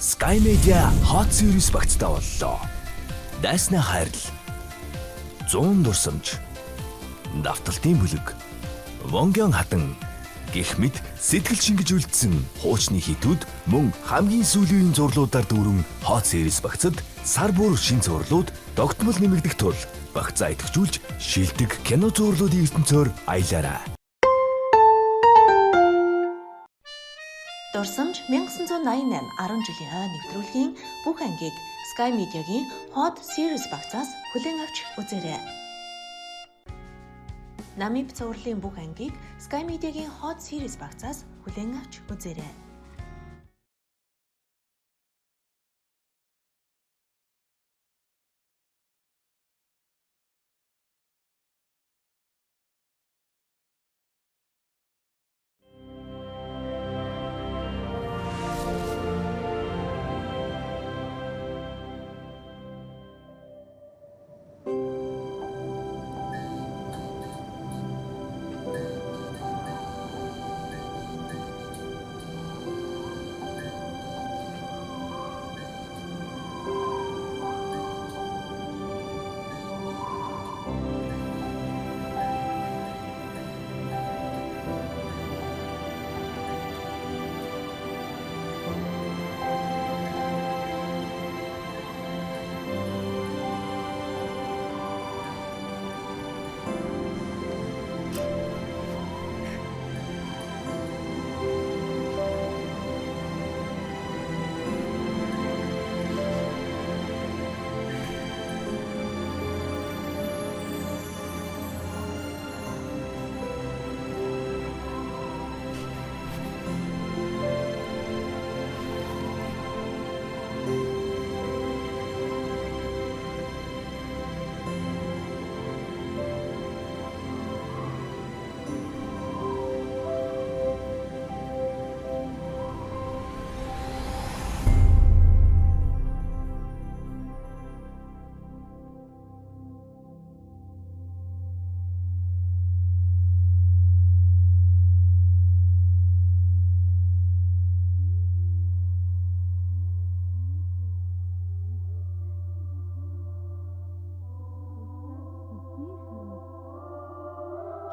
Sky Media Hot Series багцтай боллоо. Дайсны хайрл. 100 дурсамж. Давталтын бүлэг. Вонгён хатан гэх мэт сэтгэл шингэж үлдсэн хуучны хитүүд мөн хамгийн сүүлийн зурлуудаар дүүрэн Hot Series багцад сар бүр шин зурлууд тогтмол нэмэгдэх тул багцаа идэвхжүүлж шилдэг кино зурлуудын ертөнцөөр аялаарай. Дурсамж 1988 10 жилийн хойно нэвтрүүлгийн бүх ангийг Sky Media-гийн Hot Series багцаас хүлээн авч үзээрэй. Намиб цувралын бүх ангийг Sky Media-гийн Hot Series багцаас хүлээн авч үзээрэй.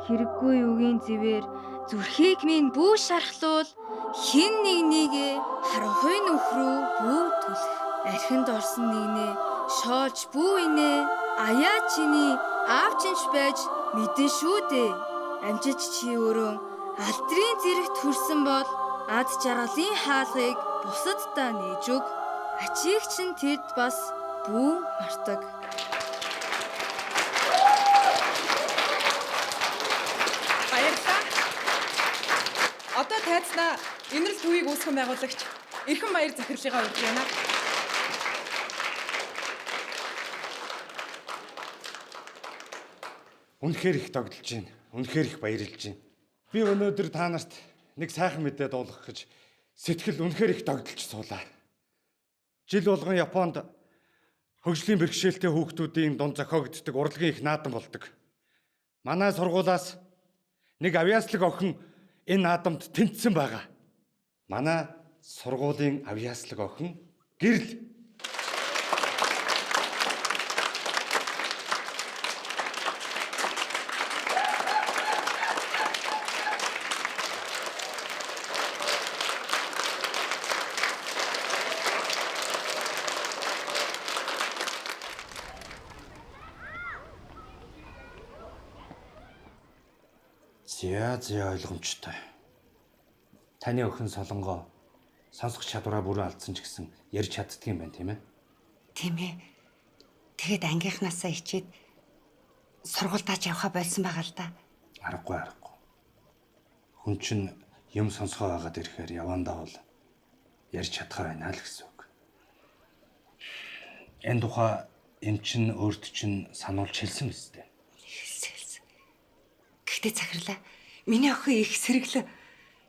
Хэрэггүй юугийн зэвэр зүрхийг минь бүү шархлуул хин нэгнийгээ харанхуй нөхрөө бүү түлх архинд орсон нэгнээ шоолж бүү инээ аяа чиний аавчинч байж мэдэн шүү дээ амжиж чи өөрөө алдрын зэрэгт хүрсэн бол ад жаргалын хаалгыг бусаддаа нээж өг ачийг чин тэд бас бүү мартаг. Одоо тайзнаа энэрл төвийг үүсгэн байгуулагч Эрхэн Баяр захирлыгаа урьж байна. Үнэхээр их тогтолж байна. Үнэхээр их баярлж байна. Би өнөөдөр та нарт нэг сайхан мэдээ дуулгах гэж сэтгэл үнэхээр их тогтолж суулаа. Жил болгон Японд хөгжлийн бэрхшээлтэй хүүхдүүдийн дунд зохиогддог урлагийн их наадам болдог. Манай сургуулиас нэг авиаслаг охин энэ наадамд тэнцсэн байгаа. Манай сургуулийн авиаслаг охин гэрэл. Зя ойлгомжтой. Таны охин Солонгоо сонсох чадвараа бүрэн алдсан ч гэсэн ярьж чаддаг юм байна, тийм ээ? Тийм ээ. Тэгэд ангийнхнаасаа ичээд сургуульдаач явхаа болсон байгаа л да. Аргагүй. Хүн чинь юм сонсгоо байгаад ирэхээр явандаа бол ярьж чадхаар байна л гэсэн үг. Энэ тухай эм чин өөрт чинь сануулж хэлсэн биз дээ. Хэлсэн. Гэхдээ захирлаа. Миний охин их сэргэлээ.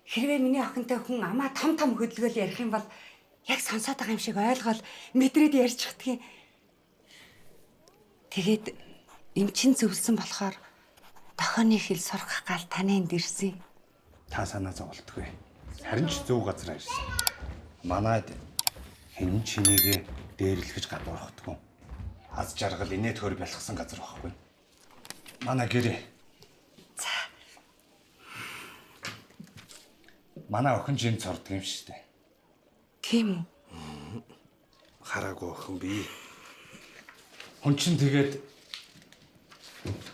Хэрвээ миний охинтой хүн амаа том хөдөлгөөл ярих юм бол яг сонсоод байгаа юм шиг ойлгоод мэдрээд ярьж чаддгийн. Тэгээд эмчин зөвлөсөн болохоор дохооны хэл сурах гал таны энд ирсэн. Та санаа зовлтгүй. Харин ч зөв газар ирсэн. Манайд Хэн чинийгээ дээрлэхэж гадуурхдаггүй. Аз жаргал инээ төр бэлгсэн газар байхгүй. Манай гэрээ. За. Манай охин жин цордог юм шүү дээ. Тийм үү? Хараагүй охин би. Хүн чинь тэгээд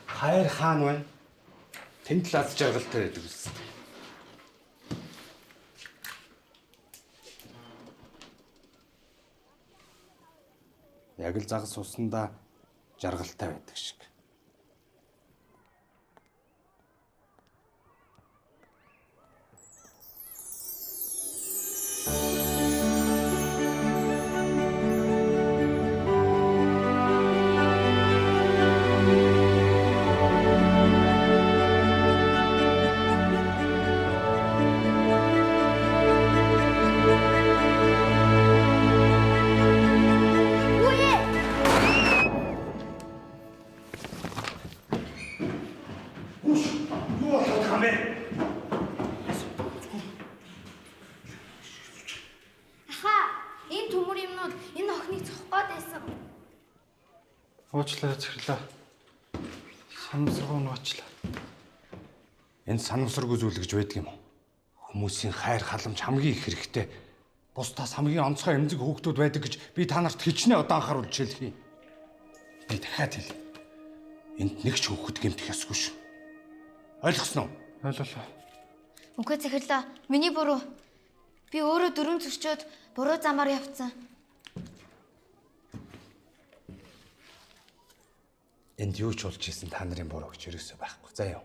хайр хаан байна. Тэнд л аз жаргалтай байдаг үстэй. Яг л загас уснда жаргалтай байдаг шиг. Энэ төмөр юмнууд энэ охиныг цохох гээд байсан. Уучлаарай захирлаа. Санамсаргуу нуучлаа. Энд санамсаргүй зүйл гэж байдаг юм уу? Хүмүүсийн хайр халамж хамгийн их хэрэгтэй. Бусдаас хамгийн онцгой эмзэг хүүхдүүд байдаг гэж би та нарт хичнээн удаан харуулж хэлье. Би дахиад хэлье. Энд нэг ч хүүхэд гэмтэх ёсгүй шүү. Ойлгосноо? Ойлголоо. Үгүй захирлаа. Миний буруу. Би өөрөө дөрөв зөрчөөд буруу замаар явцсан. Энд юу ч болж исэн та нарын буруу гэж ерөөсөө байхгүй. За яа.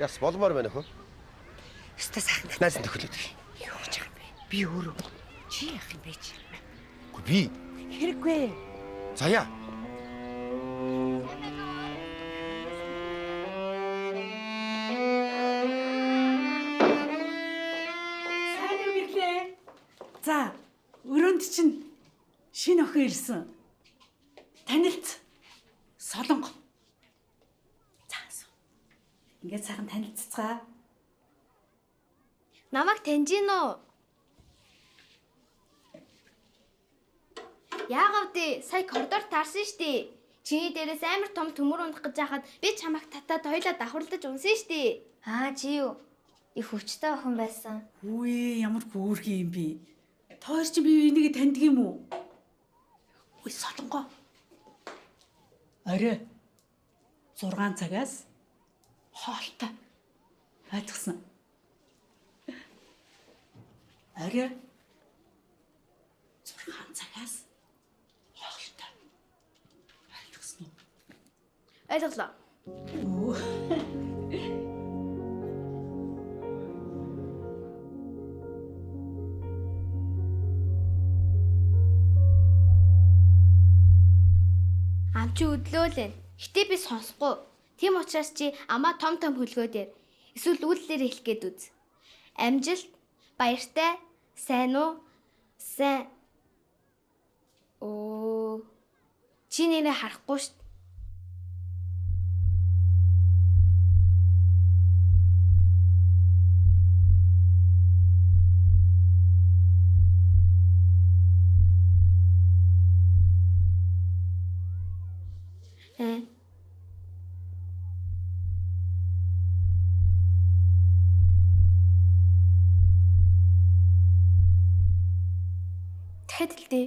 Яс болмоор байна хөө. Өстө сайхан. Найз төхөлөд. Юу гэж байгаа юм бэ? Би өөрөө. Чи яах юм бэ чи? Үгүй би. Хэрэггүй. Заяа. Сайн уу гэрлээ. За, өрөөнд чинь шинэ охин ирсэн. Танилт Солонго. За. Ингээд сайхан танилццгаа. Намайг таньж гин үү? Яагаад вэ? Сая коридор таарсан штий. Чиний дээрээс амар том төмөр унах гэж яхад би чамайг татаад хоёлаа давхарлаж унсан штий. Чи юу? Их хүчтэй охин байсан. Үе ямар хөөрхөн юм бэ? Тоор чи би энийг таньдаг юм уу? Үе Солонго. Орой 6 цагаас хоолтой. Ойлгосон. Орой 6 цагаас хоолтой. Ойлгосон уу? Ойлголоо. Чи өдлөөлэн. Гэтэ би сонсохгүй. Тийм учраас чи амаа том хөлгөө дээр эсвэл үйлдэлээр хэлэх гээд үз. Амжилт, баяртай, сайн уу? Сайн. Чи нэрээ харахгүй шүү. Дахиад хэлдэй.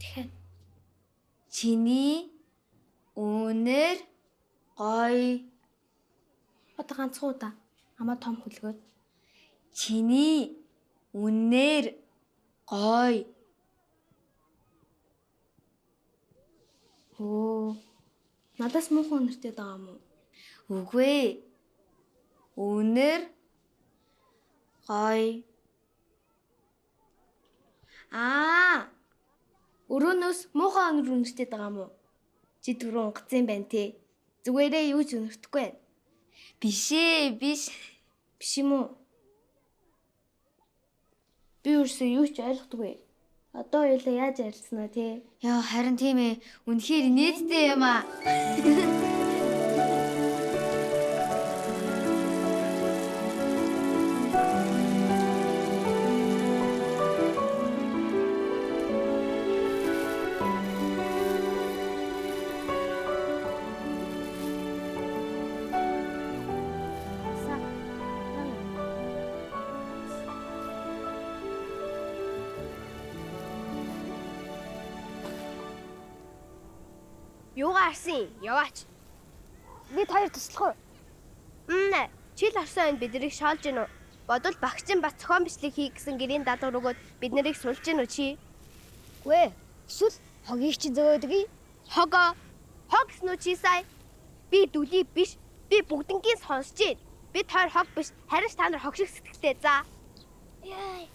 Дахиад. Чиний өнөр гоё. Одоо ганцхан удаа. Амаа том хөлгөөд. Чиний үнээр гоё. Надаас муухай өнөртэй байгаа юм уу? Үгүй. Үнэр гоё. Өрөөнөөс муухай өнөр үнэртэй байгаа юм уу? Чи түрүү унгацсан байна те. Зүгээрээ юу ч өнөртөхгүй байна. Биш. Биш юм уу? Би өөрсөө юу ч ойлгохгүй. Одоо хоёулаа яаж ярилцсанаа тий? Яа харин тийм ээ. Үнэхээр нээдтэй юм аа. Юугаа арсан? Яваач. Бид хоёр туслах уу? Чил арсан энэ биднийг шаалж гинөө. Бодвол багчин бас зохион бичлэг хий гэсэн гэрийн даалгавар өгөөд бид нарыг сулж гинөө чи. Гүй. Эсвэл хогийг чи зөөдөг. Хог гэсэн үү чи сая? Би дүлий биш. Би бүгднгийн сонсож байна. Бид хоёр хог биш. Харин ч та нар хог шиг сэтгэлтэй. За. Яй.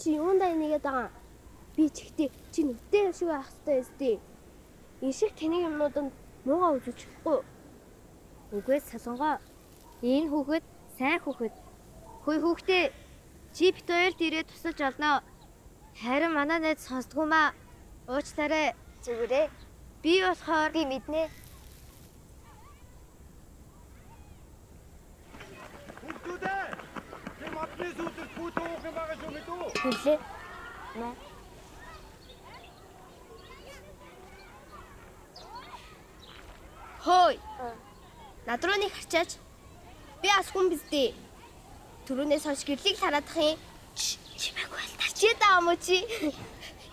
Чи юундаа нэгээд байгаа? Би чихтэй чи нүдтэй юм шиг байх хэрэгтэй өстэй. Энэ шиг тэний юмнуудад муугаа үзүүлж болохгүй. Үгүй Солонгоо. Энэ хүүхэд сайн хүүхэд. Хөөе хүүхдээ чи бит хоёрт ирээд тусалж олноо. Харин манай найз сонсдгүй маа. Уучлаарай. Зүгээрээ. Би болохоор Би мэднэ. Хүүхдүүдээ! Би модны сүүлд пүүт уух юм байгаа шүү мэдүү? Хүлээ. Маа. Хөөе. Над руу нэг харчаач. Би бас хүн биз дээ. Түрүүнээс хойш гэрлийг тараадах юм. Чимээгүй л тарчээ даа мó чи.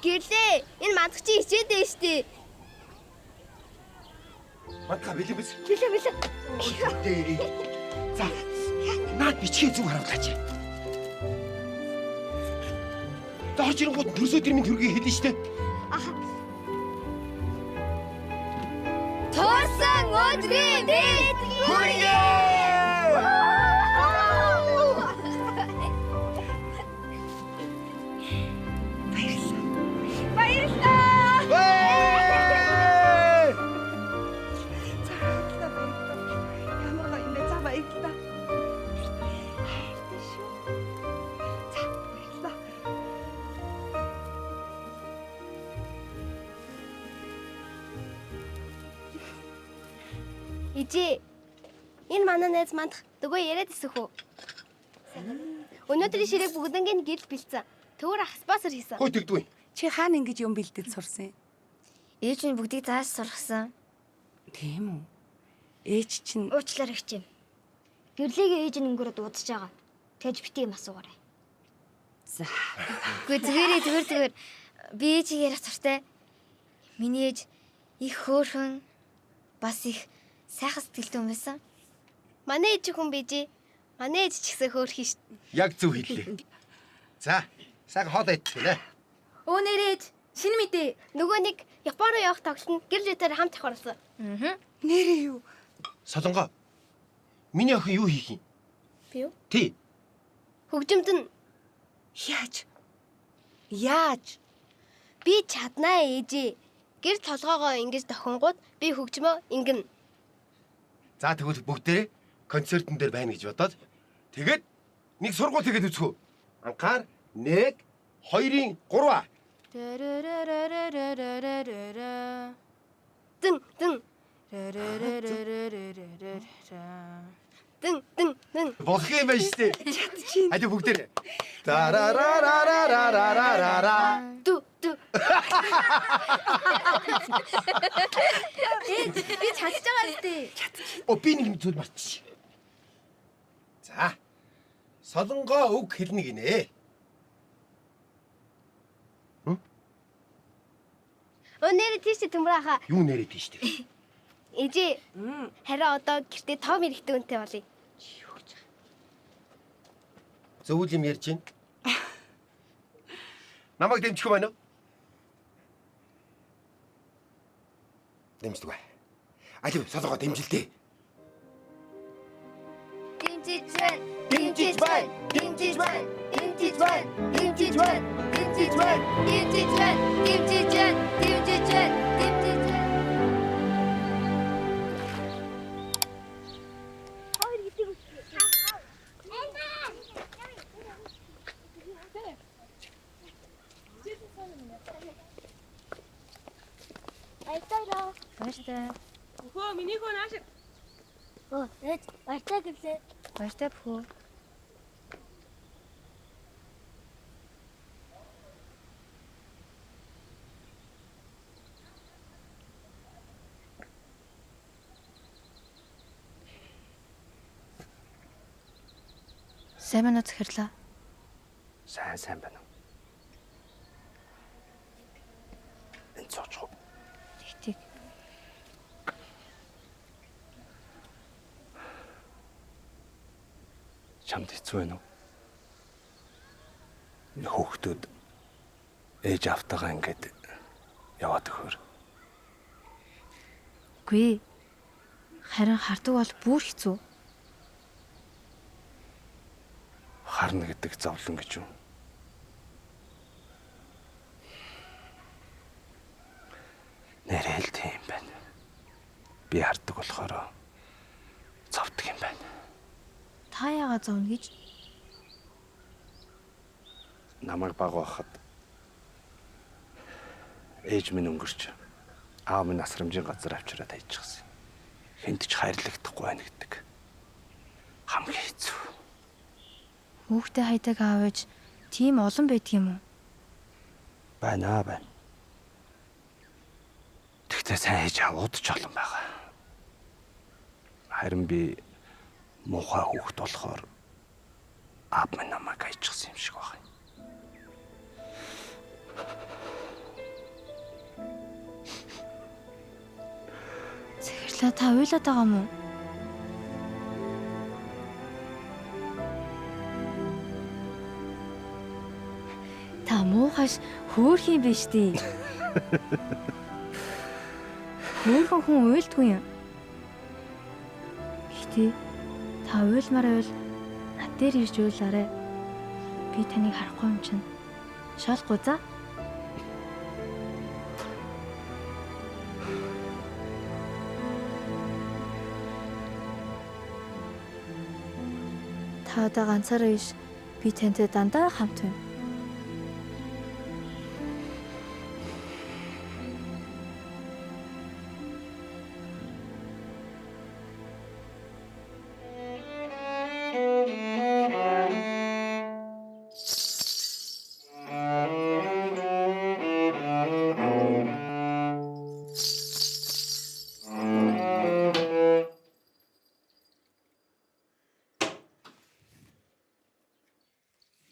Гэрлээ. Энэ мандах чи хичээдээ штэ. Мантга бэлэн биз? Билээ. За. Наад бичгээ зүг харуулаач. Дорж ирэнгууд төрсөө тэрмийн төргийг хэлнэ штэ. Торсон өдрийн дэд хүрээ. Ижи. Энэ манай найз мандах дөгөө яриад өсөх үү? Өнөөдрийн ширээг бүгднийг гэрэл бэлдсэн. Төвөр ах спонсор хийсэн. Хөөе тэгдгүй. Чи хаана ингэж юм бэлдэж сурсан? ээж нь бүгдийг зааж сургасан. Тийм үү? Ээж чинь Уучлаарай хичээн. Гэрлийг ээж нь өнгөрөөд удаж байгаа. Тэгж бити юм асуугаарай. за Үгүй зүгээр. Би ээжийг ярих туртай. Миний ээж их хөөрхөн бас их сайхан сэтгэлтэй хүн байсан. Манай ээж хүн бийжээ. Манай ээж ч гэсэн хөөрхөн шүү. Яг зөв хэллээ. За, сайхан хоол идчихлээ. Өө нэрээж шинэ мэдээ. Нөгөө нэг Япон руу явах тоглолтод гэрэл дээр хамт их орсон. нэрээ юу? Солонгоо. Миний охин юу хийх юм? Би юу? Тий. Хөгжимд нь Яаж? би чаднаа ээжээ. Гэр толгоогоо ингэж тохингууд би хөгжмөө ингэн. За тэгвэл бүгдээрээ концертн дээр байна гэж бодоод тэгээд нэг сургууль хийгээд үзэх үү? Анхаар 1 2 3. Дэн. Болох юм байна шүү дээ. Чадчихин. Хажуу бүгдээрээ. Дарарарарарарарара. Дү. Би чадж байгаа л дээ. Би нэг юм зүйл мартчих. За. Солонгоо үг хэлнэ гинэ. Өнөөдөр тийш төмрахаа. Юу нэрээ тийш дээ. Ээжээ. Харин одоо гэртээ том эрэхтэй үнтэй болъё. Зөвүүл юм ярьж байна. Намайг дэмжих байна уу? Дэмждэг бай. Алив солонгоо дэмжилдээ. Дэмжиж байна. Баяртай. Өхөө миний хөө нааш. Ээж баяртай гэлээ. Баяртай бөхөө. Сайн байна уу захирлаа? Сайн байна. Энэ цоочоо. Тэг. Чамд хэцүү байна уу? Энэ хүүхдүүд ээж автагаа ингээд яваад өгөр. Үгүй. Харин хардаг бол бүр хэцүү. Харна гэдэг зовлон гэж юу? Нэрэл тийм байна. Би хардаг болохоор зовдөг юм байна. Та яагаад зовно гэж? Намайг баг байхад ээж минь өнгөрч аав минь асрамжийн газар авчираад хайчихсан. Хэнд ч хайрлагдахгүй байна гэдэг. Хамгийн хэцүү. Хүүхдээ хайдаг аав ээж тийм олон байдаг юм уу? Байна. Тэгтээ сайн хийж авууд ч олон байгаа. Харин би муухай хүүхд болохоор аав минь намайг хайчихсан юм шиг байна. Захирлаа та уйлаад байгаа юм уу? Та муухайш хөөх юм биш дээ. Хөөхөн хүн уйлдгүй юм. Гэтэ та уйлмаар байвал над дээр ирж уйлаарай. Би таныг харахгүй юм чинь. Шалахгүй за. Та одоо ганцаараа биш. Би тантай дандаа хамт байна.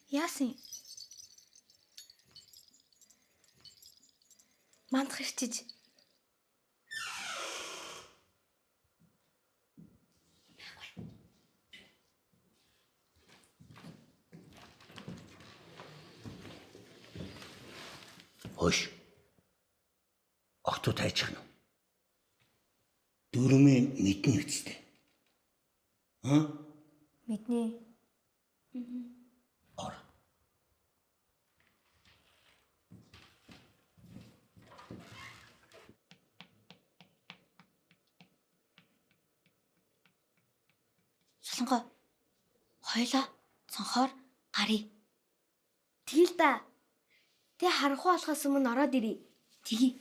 Яасан? Мандах ирчиж. Хош. Охтууд хайчихна уу? Дөрмөө мэднэ үстэй. Мэднэ. Ор. Солонгоо. Хойлоо цонхоор гарыг. Тэгэл да. Тэ харахгүй болохоос өмнө ороод ирье. Тэгье.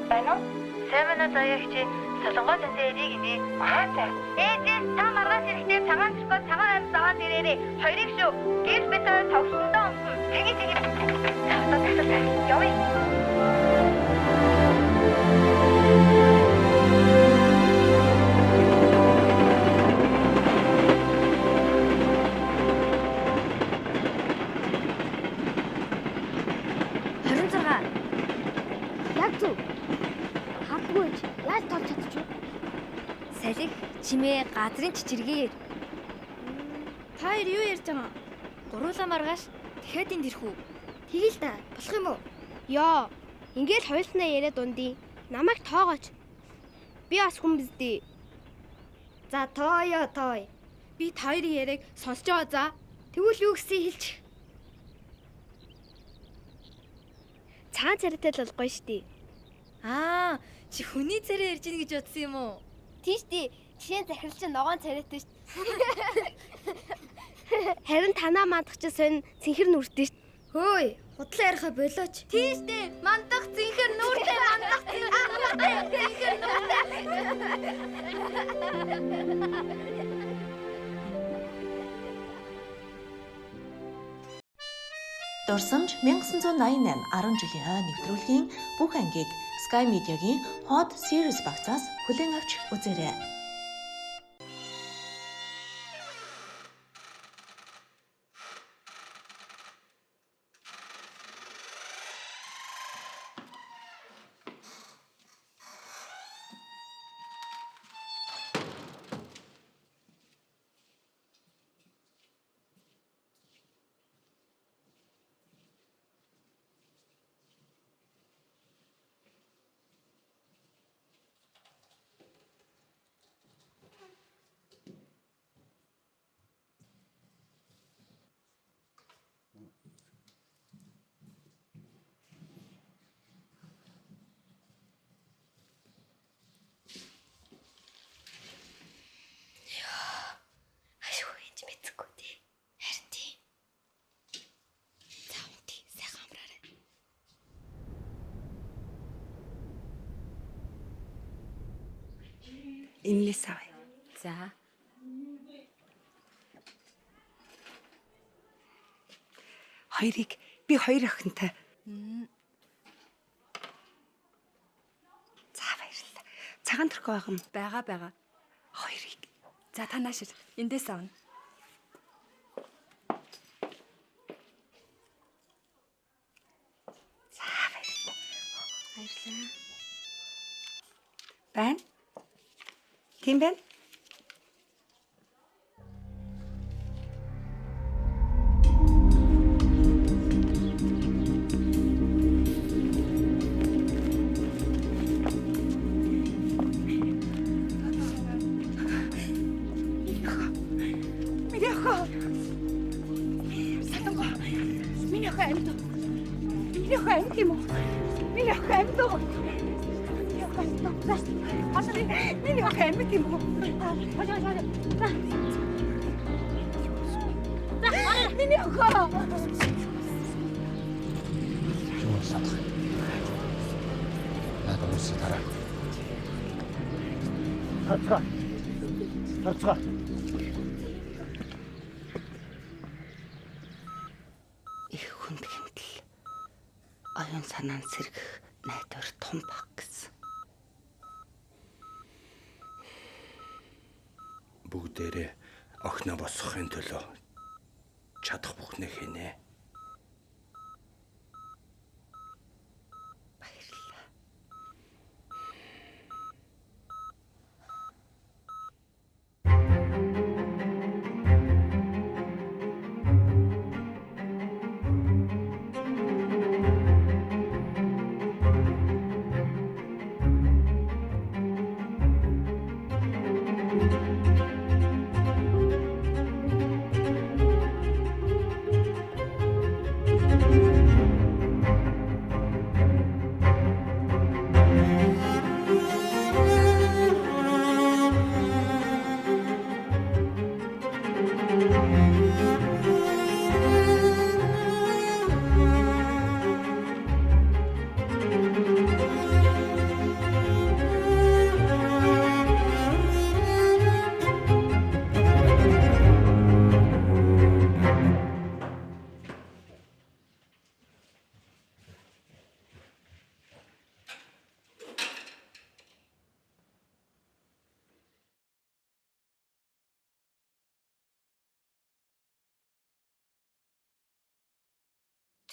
Байна уу? Сэмэнэ заяагч Солонгоо зэнтэй эрийг инэ. Аа. Ээжээс та маргааш ирэхдээ цагаан цэркөө цагаан амьд заагаад ирээрээ. Хоёрыг шүү. Гэрс битээ тогсондоо өмсөн. Тэгээ. Одоо тасалтай. Явъя. Салхи чимээ газрын чичиргээр. Та хоёр юу ярьж байгаа? Гуруула маргааш дахиад энд ирэх үү? Тэгэл да. Болох юм уу? Ёо. Ингээл хоёулснаа яриад дундий. Намайг тоогооч. Би бас хүн биз дээ. За тоо. Би та хоёрын яриаг сонсож байгаа за. Тэгвэл юу гэсэн хэлж. Цаан царайтай л болохгүй штий. Чи хүний царай ярьж ийн гэж бодсон юм уу? Тийш дээ. Жишээ нь захирал чинь ногоон царайтай шүү дээ. Харин танаа мандах чинь сонь цэнхэр нүртэй шүү дээ. Хөөе, Худлаа яриха болооч. Тийштэй. Мандах зинхэр нүртэй мандах зинхэр Дурсамж 1988 10 жилийн хойно нэвтрүүлгийн бүх ангийг Sky Media-гийн Hot Series багцаас хүлээн авч үзээрэй. Инлээс авъя. За. Хоёрыг би хоёр охинтой. За баярлалаа. Цагаан төрхөө Байгаа. хоёрыг. За танаас эндээс авна. За баярлалаа. Баярлалаа. Байна? Тийм байна? Харцгаа. Их хүнд хэмтэл оюун санаанд сэргэх найдвар том баг гэсэн. Бүгдээрээ охиноо босгохын төлөө чадах бүхнээ хийнэ. Баярлалаа.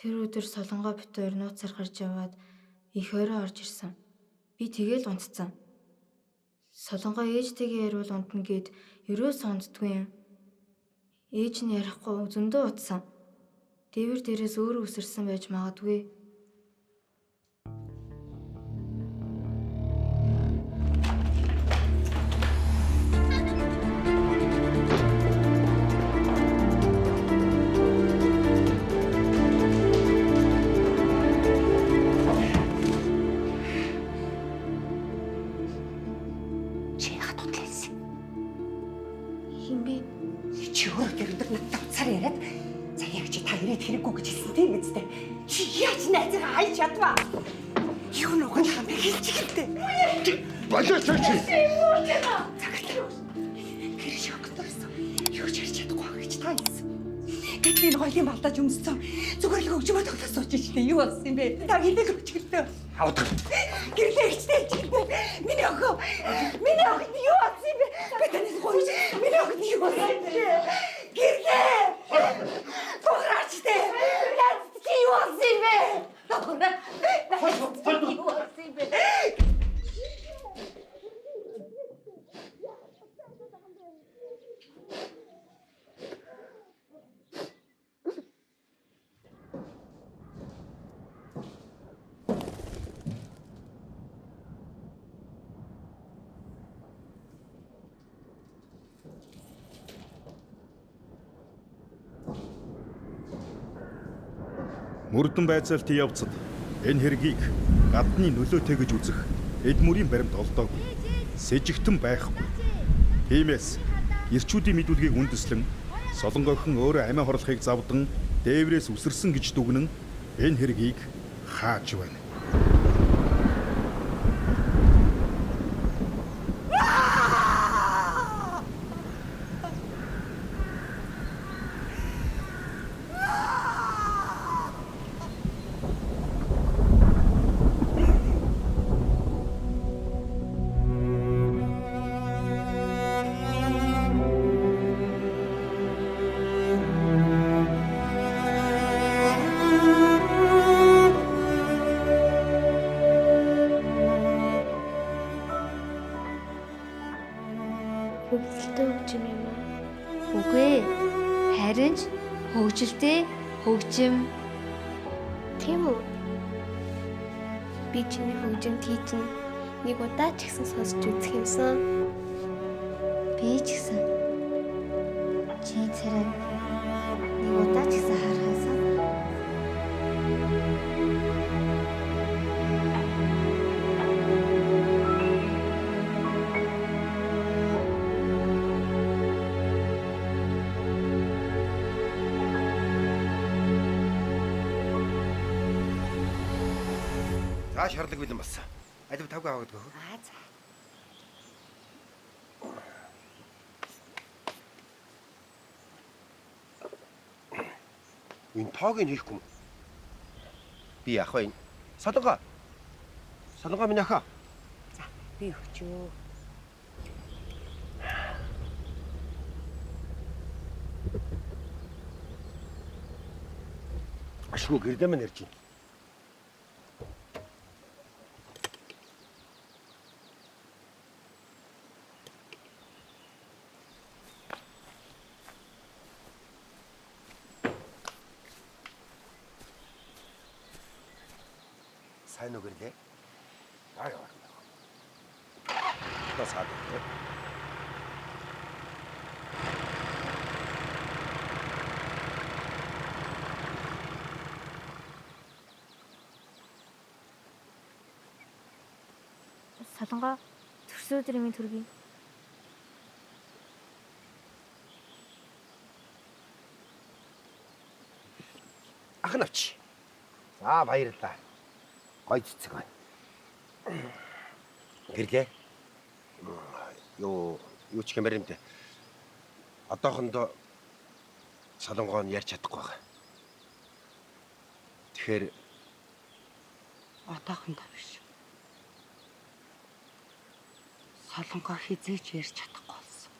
Тэр өдөр солонгоо бит хоёр нууцаар гарч яваад их орой орж ирсэн. Би тэгэл унтцсан. Солонгоо ээжтэйгээ яриул унтна гэд ерөөс унддгүй юм. Ээж нь ярихгүй зөндөө утсан. Дэвэр дээрээс өөрөө үсэрсэн байж магадгүй. Чи өөрөө тэр өдөр надад цаар яриад за яг чи та ирээд хэрэггүй гэж хэлсэн тийм биз дээ. Чи яаж найзгаа хайж чадваа? Юу нугаад байгаа юм бэ хэлж гэлтэй. Болооч чи. Цагаалаа. Тэр шокторсон. Юу ч харж чадахгүй байгаа гэж та хэлсэн. Гэтэл хоёрын балдаж өмссөн. Зүгээр л хөгжмөө тогтоож сууж штэ. Юу болсон юм бэ? Та хэлээд өгч гэлтэй. Хавд. Гэрлээ ихтэй гэлтэй. Миний охин юу болсон юм бэ? Би танаас гооч. Миний охин юу болсон юм бэ? Гэрлээ. Тохираач тэ. Яц юу болсон юм бэ? Тохираа. Юу болсон юм бэ? Мөрдөн байцаалтын явцад энэ хэргийг гадны нөлөөтэй гэж үзэх эдмүрийн баримт олдоогүй. Сэжигтэн байхгүй. Тиймээс ирчүүдийн мэдүүлгийг үндэслэн Солонгойхон өөрөө амиа хорлохыг завдан дээврээс үсэрсэн гэж дүгнэн энэ хэргийг хааж байна. Хөвгөлтэй хөгжим юм аа. Үгүй ээ. Харин ч хөгжилтэй хөгжим. Тийм үү? Би чиний хөгжим тийч нэг удаа ч гэсэн сонсч үзэх юмсан. Би ч гэсэн. Чи царай нэг удаа ч гэсэн харахаасан. За шарлаг бэлэн болсон. Алив тавга аваад гоо. За. Энэ тоог нь хийхгүй. Би яах вэ? Солонгоо. Солонгоо минь яхаа. За, би өгчөө. Ашгүй гэрдэ мань ярьж байна. сайн уу гэрлээ? Аа яа. Та саад. Солонгоо төрсөн өдөр минь төргий. Ах навч. За баярлалаа. Гой цэцэг байна. Гэрлээ. Юу ч хэмээр юм дээ. Одоохондоо Солонгоо нь ярьж чадахгүй байгаа. Тэгэхээр одоохондоо биш. Солонгоо хизээж ярьж чадахгүй болсон.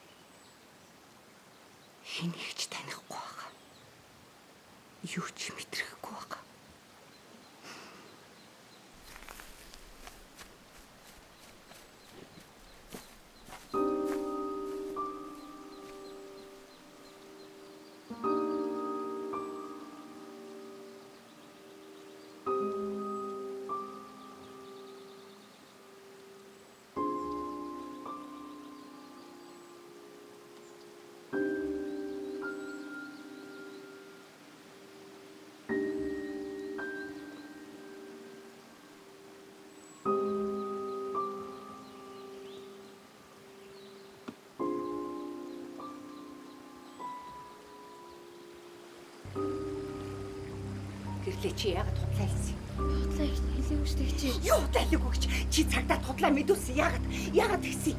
Хэнийг ч танихгүй байгаа. Юу ч мэдрэхгүй байгаа. Солонгоо. Гэрлээ чи яагаад худлаа хэлсэн? Худлаа хэлээгүй шүү дээ чи. Юу худлаагүй гэж чи цагтаа худлаа мэдүүлсэн. Яагаад тэгсэн?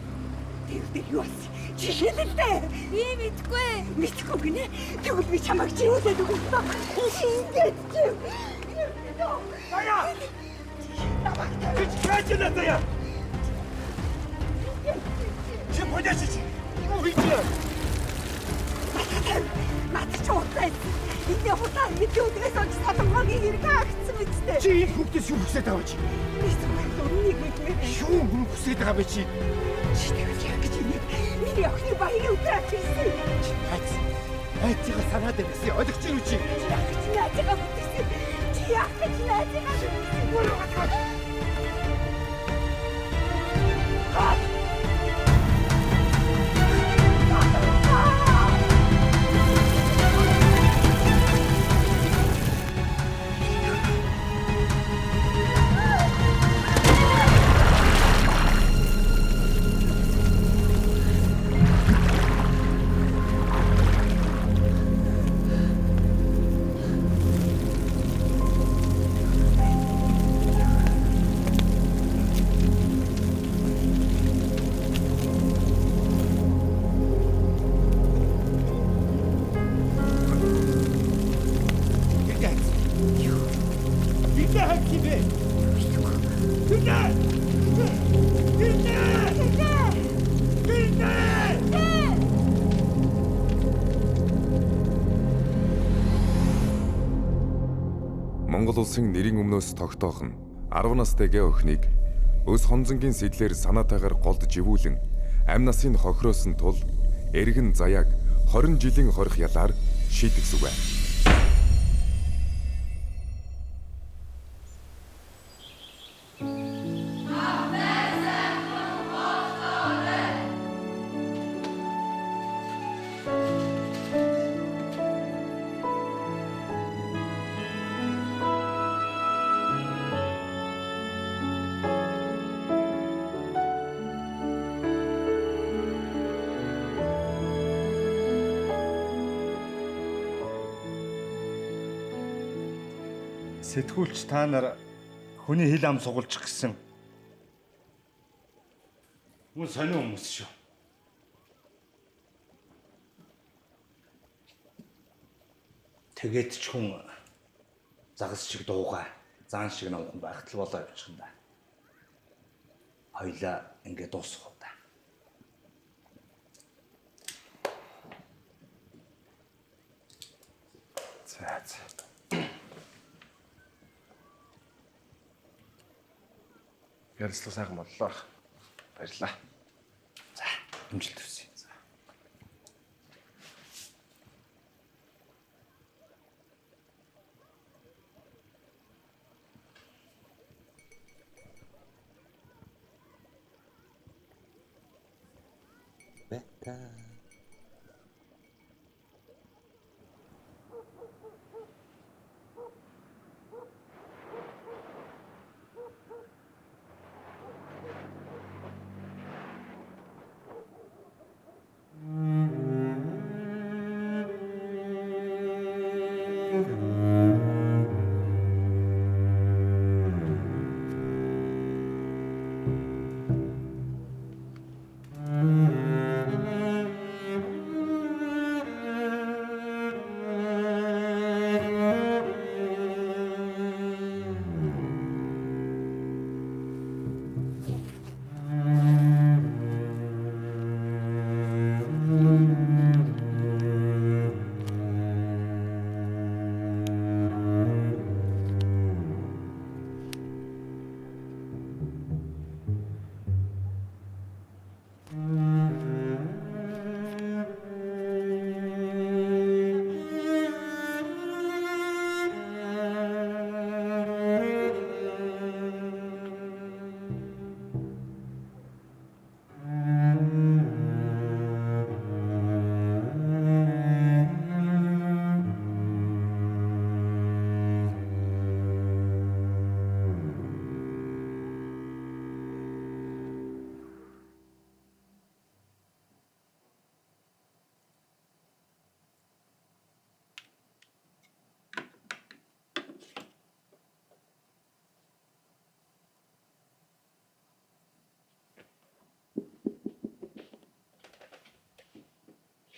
Тэр юу болсон? Чи хэлэлтэй. Би мэдгүй. Мэдгүй гинэ. Тэгвэл би чамайг чи үлээд өгөх ёстой. Ингээд чи. Яа. Чи яа. Чи бодож чи. Юу хийж байна? Наад чи худлаа. Энд худлаа мэдүүлгээс олж солонгогийн хэрэг хаагдсан үстэй. Чи энэ хүүхдээс юу хүсэж байгаа чи? Юу хүсэж байгаа бэ чи? Чи тэгвэл яг гэж миний охины баярын өдрөө хийсэн. Айцгаа санаад байсан. Ойлгож юу чи? Яг гэж найзгаа бүтээсэн. Чи яг гэж найзгаа бүтээсэн. Монгол улсын нэрийн өмнөөс тогтоох нь 10 настайгээ охиныг өс хонзонгийн сэтлэр санаатайгаар голдож ивүүлэн амь насын хохироосон тул эргэн заяаг 20 жилийн хорих ялаар шийдэгсвэ. Сэтгүүлч та нар хүний хил ам сугалчих гэсэн мөн сонио хүмүүс шүү. Тэгээд ч хүн загас шиг дуугаа заан шиг намхан байхтал болоо явчих юм да. Хоёлаа ингээд дуусах уу да. За. Ярилцлага сайхан боллоо. Баярлалаа. За, амжилт хүсье. За. Бета.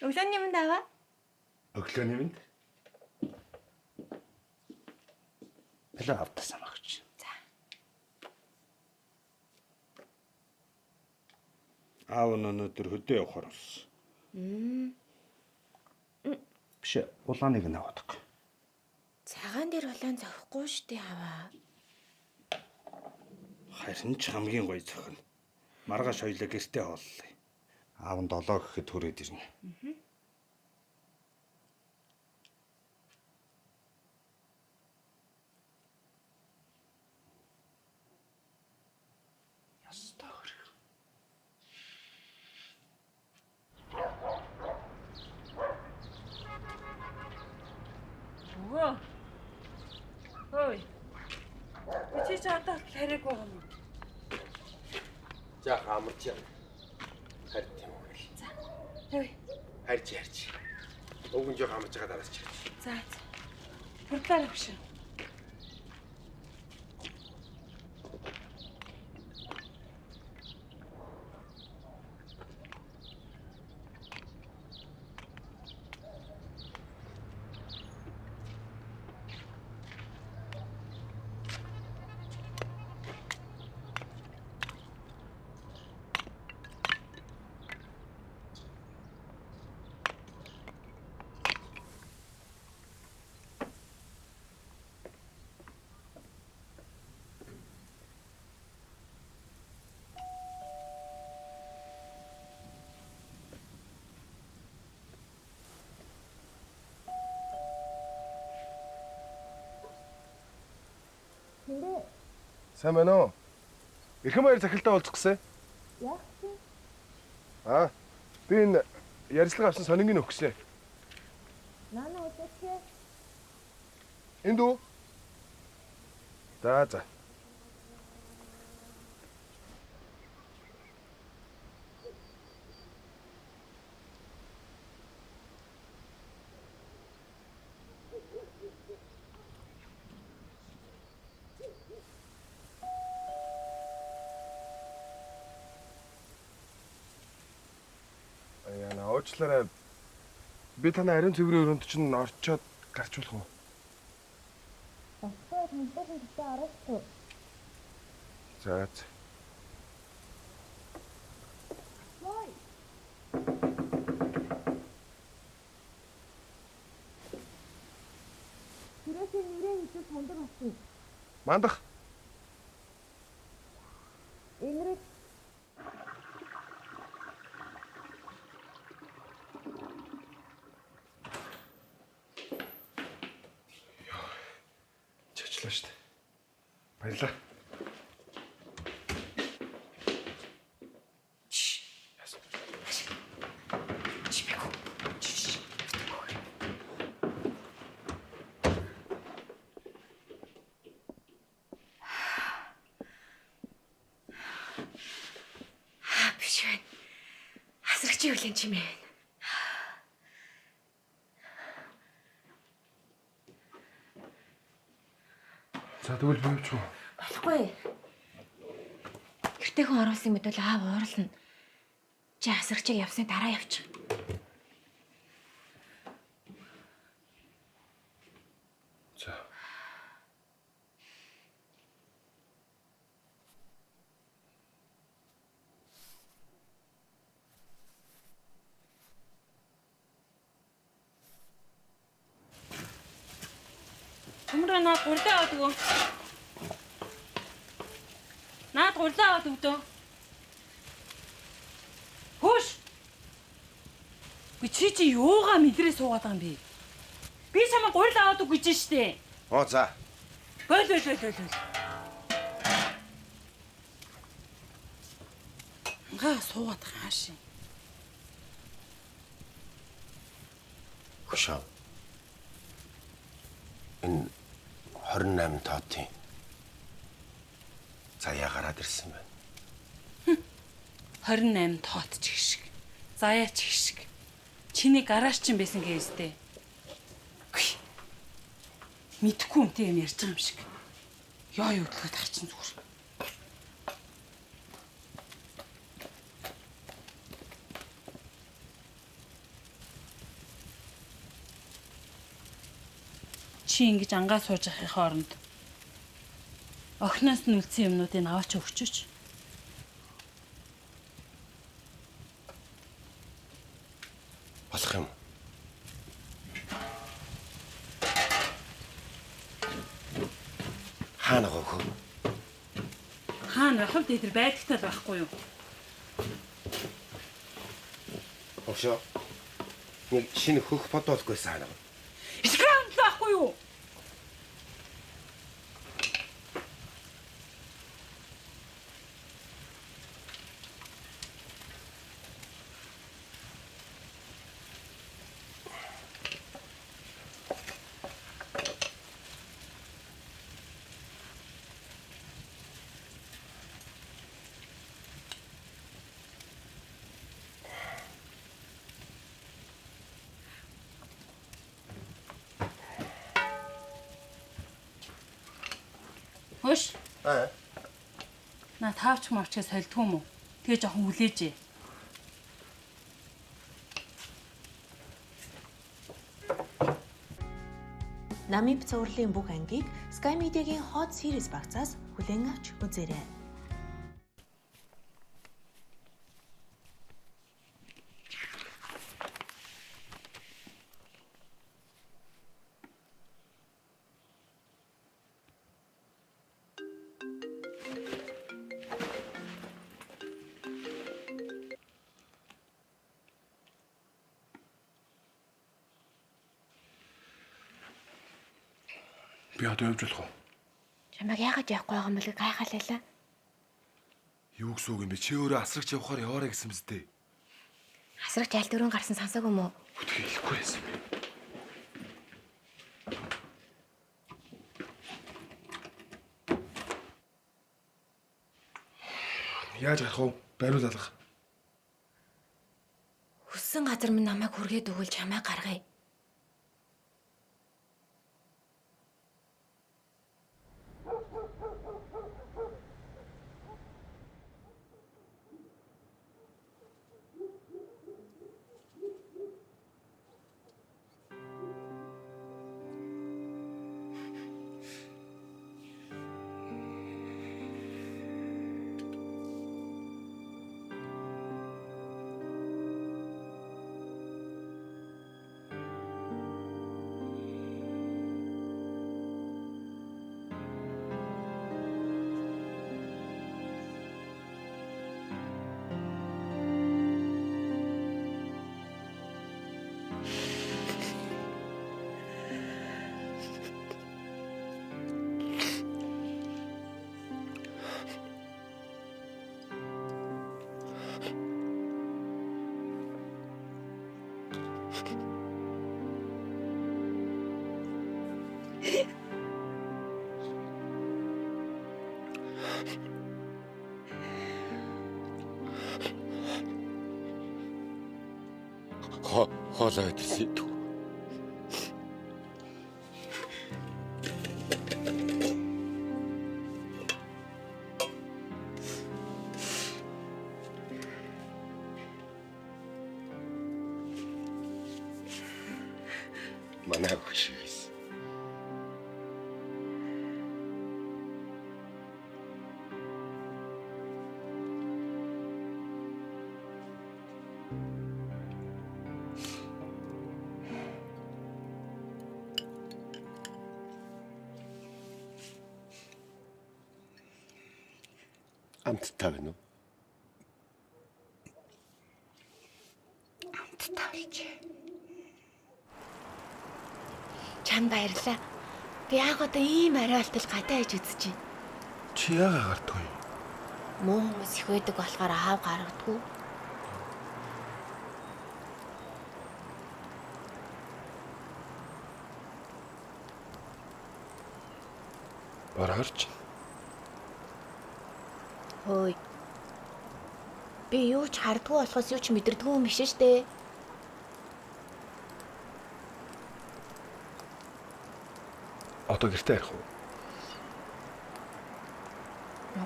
Өглөөний мэнд аваа. Өглөөний мэнд. Бэлээ автасан багч. За. Аав өнөөдөр хөдөө явахаар болсон. Биш улааныг нь авах. Цагаан дээр улаан зовхгүй штий аваа. Харин ч хамгийн гоё зохино. Маргааш хоёлаа гэртээ хооллоо. Аав нь 7 гэхэд хүрээд ирнэ. Өө. Ой. Чи чамтай хэрэг байгаа юм. За хамарч яа. Харин тийм үү. За. Ой. Харж. Уг нь жоо хамарч байгаа дараач. За. Хурдлаар авш. Сайн байна уу? Эрхэм баяр захилтаа уулзах гэсэн. Яах вэ? Би энэ ярьцлага авсан сонингийн өгчнээ. Нана үзээч. Энд үү? За. Уучлаарай. Би танай ариун цэврийн өрөөнд чинь орчоод гарчулах уу? Багтаа тэнцэн гэдэг аргагүй. За. Мой. Тэрээсээ нэрээ хийх сондог болсон. Мандах. Энэрэг Чачлаа шүү дээ. Баярлалаа. Биш байна. Хасрагчийн үлийн чимээ байна. За тэгвэл би юу? Болохгүй. Гэртээ хүн оруулсан мэдвэл аав уурлна. Чи хасрагчийг явсны дараа явчих. За. Төмрөө наад гурлаа аваад өгөө. Наад гурлаа аваад өгдөө. Хөөш. Чи юугаа мэдрээ суугаад байгаа юм бэ? Би чамаа гурлаа аваад өгч штэ. За. Бол. Га суугаад хаашаа. Хөшөө. Энэ 28 тоотын заяа гараад ирсэн байна. 28 тоот ч их шиг. Заяа ч их шиг. Чиний гараж чинь байсан гэжтэй. Мэдхгүй юм тийм ярьж байгаа юм шиг. Яа юу гэдгийг тарчин зүгээр. Чи ингэж ангаа сууж ахихын хооронд охиноос нь үлдсэн юмнуудыг аваач өгчөж. Болох юм. Хаана гохоо? Хаана хавд идэр байдагтай байхгүй юу? Ошоо. Нэг шинэ хөх бодоолгүй санаа. Эсрэм байхгүй юу? Хөш. На таавч мавчаас солидгүй юм уу? Тэгээ жоохон хүлээжээ. Намиб цувралын бүх ангийг Sky Media-гийн Hot Series багцаас хүлээн авч үзээрэй. Би одоо явж болох уу? Чамайг яагаад явахгүй байгаа юм бэ? Гайхалайлаа. Юу гэсэн үг юм бэ? Чи өөрөө асрагч явахаар яваарай гэсэн мэт дээ. Асрагч аль дөрөв гарсан сонсог юм уу? Үгүй хэлэхгүй байсан юм. Яаж гарах вэ? Бариул алга. Хүссэн газар минь намайг хүргээд өгвөл чамайг гаргая. Хоолой идсэн. Манай хөшөөс. Амттай байна уу? Амттай байж. Чам баярлаа. Би анх удаа ийм ариалтал гадаа иж үзэж байна. Чи яагаад гардгүй? Муу хүмүүс их байдаг болохоор аав гаргадгүй. Бараарч. Хөөе. Би юу ч хардггүй болохоос юу ч мэдэрдэггүй юм биш штэ. Одоо гэртээ ярих уу?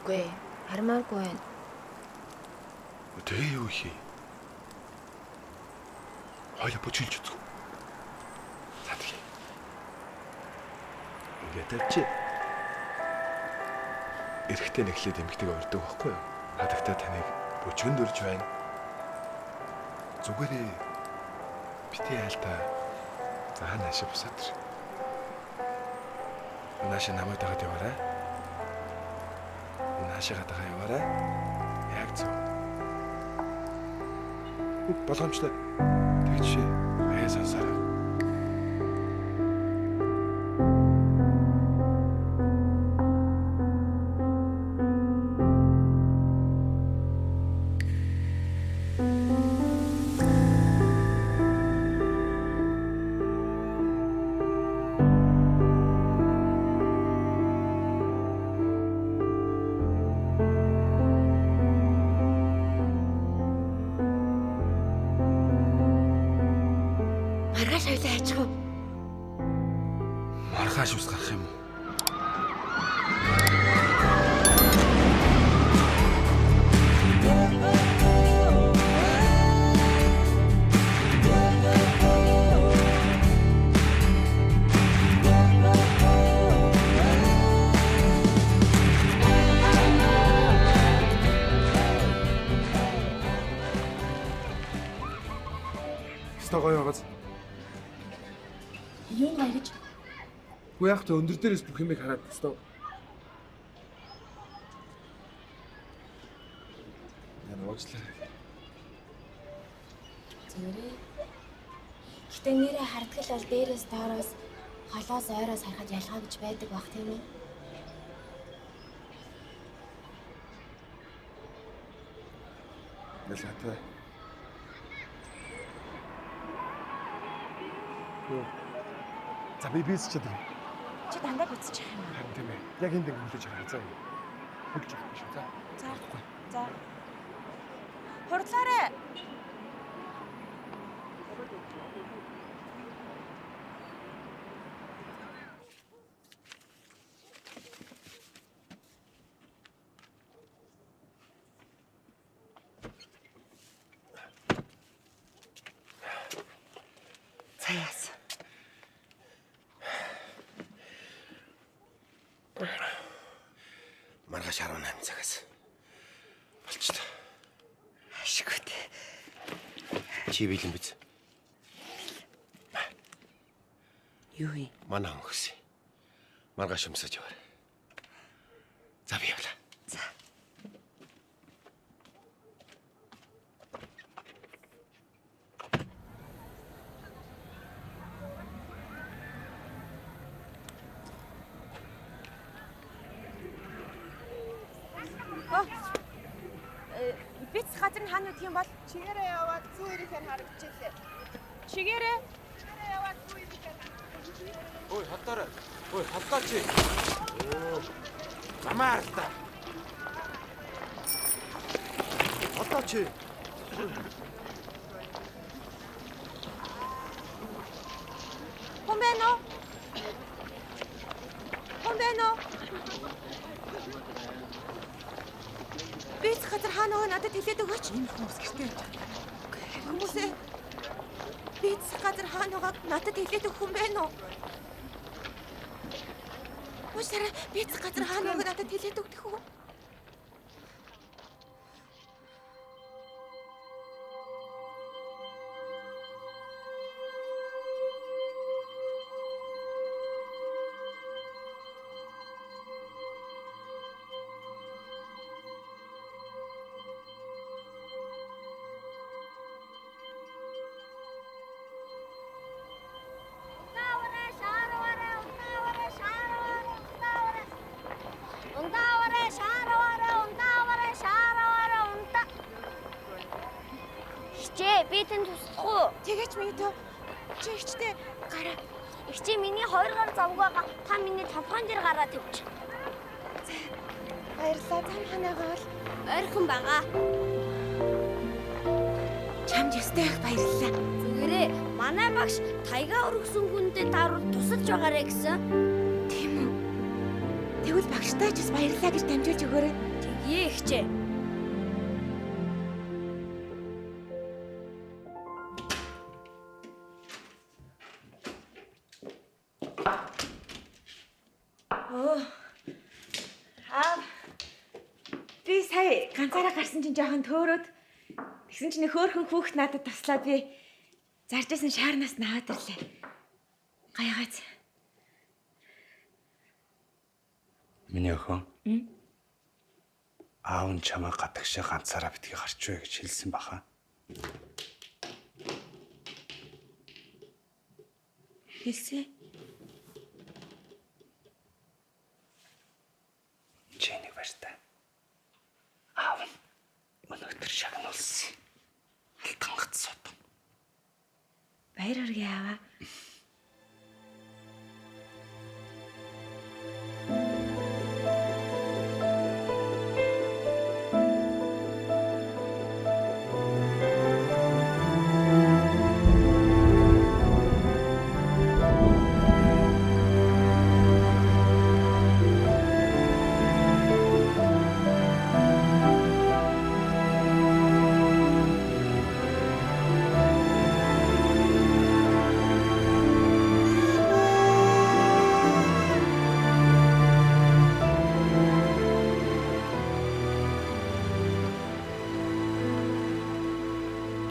Үгүй, хармааргүй байна. Тэгээ юу хий? Хоёул бочилж үзв. За тэгээ. Ингээ тавьчих. Эрэхтэй нэглээд эмгтэйг урьдаг байхгүй юу? Хадагтай таныг бүчгэн дөрж байна. Зүгээрээ бити айлтаа. За наашаа босоод ир. Наашаа намайг дагаад яваарай. Наашаа дагаад яваарай. Яг зөв. Боломжтой. Тэгж аяа сансараа. Маргааш хоёлаа хайчих уу? Маргааш ус гарах юм уу? Стогоо яваад. Юу гоё гэж? Уу яг та өндөр дээрээс бүх юмыг хараад өстөө. Яна уучлаа. Зэрэг. Гэтэ нэрээ хардгал бол дээрээс доороос холоос ойроос харахад ялгаа гэж байдаг бах тийм үү? Ялгаатай. Юу? За би бийс ч гэдэг. Чи дандаа бицчих юм аа. Харин тийм ээ. Яг энд ингээд хараа заа. Хөлж авах шүү. За. За. За. Хурдлаарай. Цаяас. Маргааш 18 цагаас болчихлоо. Ашиггүй дээ. Чи бэлэн биз? Юу юм? Манай хөнгөс. Маргааш өмсөж яваа. За би явлаа. За. Биц газар нь хаана гэх юм бол Чигээрээ яваад зүү ирэхээр харагдчихлээ. чигээрээ Яваад зүү ирэхээр. Ой, хатаарай. Ой, хатаач. Замаар та. Хатаач. хүн байна уу? Хүн байна уу? Биц газар хаана вэ? Надад хэлээд өгөөч. Энэ хүмүүс гэртээ. Хүмүүсээ биц газар хаана байгааг надад хэлээд өгөх хүн байна уу? Уушаараа биц газар хаана байгааг надад хэлээд өгөх үү? Би тэнд туслах уу? Тэгэж мэдээ. Чи ихчтэй гараа. Ихчи миний 2 гар завг байгаа. Та миний тавхан дээр гараа тавьчих. Баярлалаа. Зам ханаагаа бол Ойрхон байгаа. чамд ястай их баярлалаа. Зүгээрээ манай багш тайгаа өргөсөн хүндэд таарууд тусалж байгаарэ гэсэн. Тийм үү? Тэгвэл багштай ч бас баярлалаа гэж дамжуулж өгөөрэй. Тэгье ихчээ. Би сая ганцаараа гарсан чинь жоохон төөрөөд тэгсэн чинь хөөхөн хүүхд надад туслаад би зарж исэн шаарнаас наваад ирлээ. Гаягац. Миний охин. Аав нь чамаа гадагшаа ганцаараа битгий гарч вэ гэж хэлсэн баха. Хэлсэн. Чэнийг барьтаа. Аав нь өнөөдөр шагнуулсан. Алтан гацсууд. Баяр хүргэе аваа.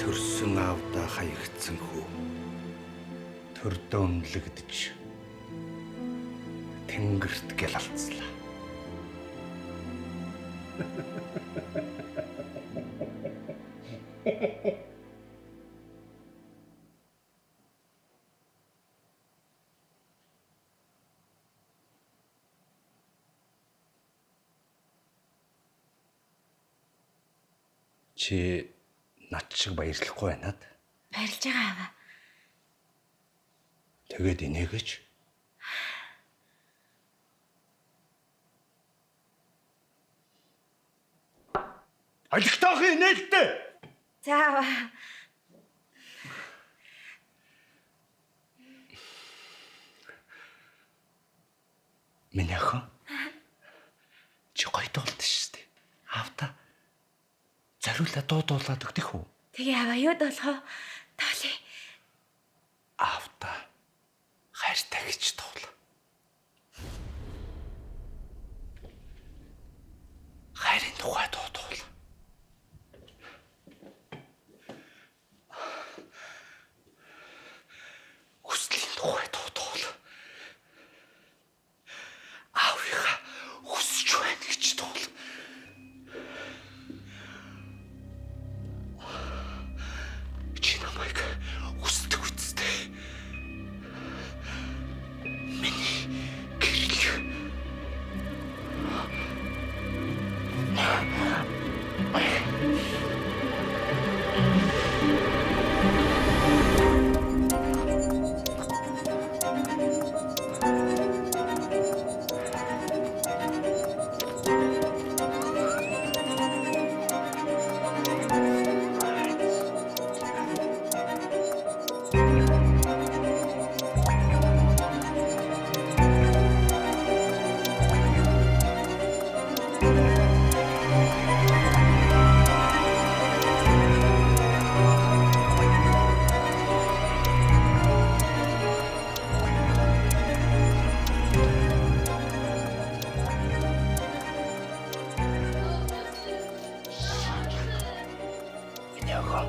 Төрсөн аавда хаягдсан хүү. Төрдөө үнэлэгдэж тэнгэрт гялалцлаа. Чи над шиг баярлахгүй байнад. Баярлж байгаа аваа. Тэгээд инээгэж. Аливтаахын нээлттэй. За аваа. Миний охин. Чи гоё дуулдаг шүү дээ. Аавда зориулаад дуудуулаад өгдөх үү? Тэгээ аваа юу долгоо? Тоолё. Аавда хайртай гэж дуул. Хайрын тухай дуудуул. Хүслийн тухай дуудуул. Аавыхаа хүсэж байна гэж дуул. Чи намайг хүсдэг үстэй. Миний гэрэл. Миний охин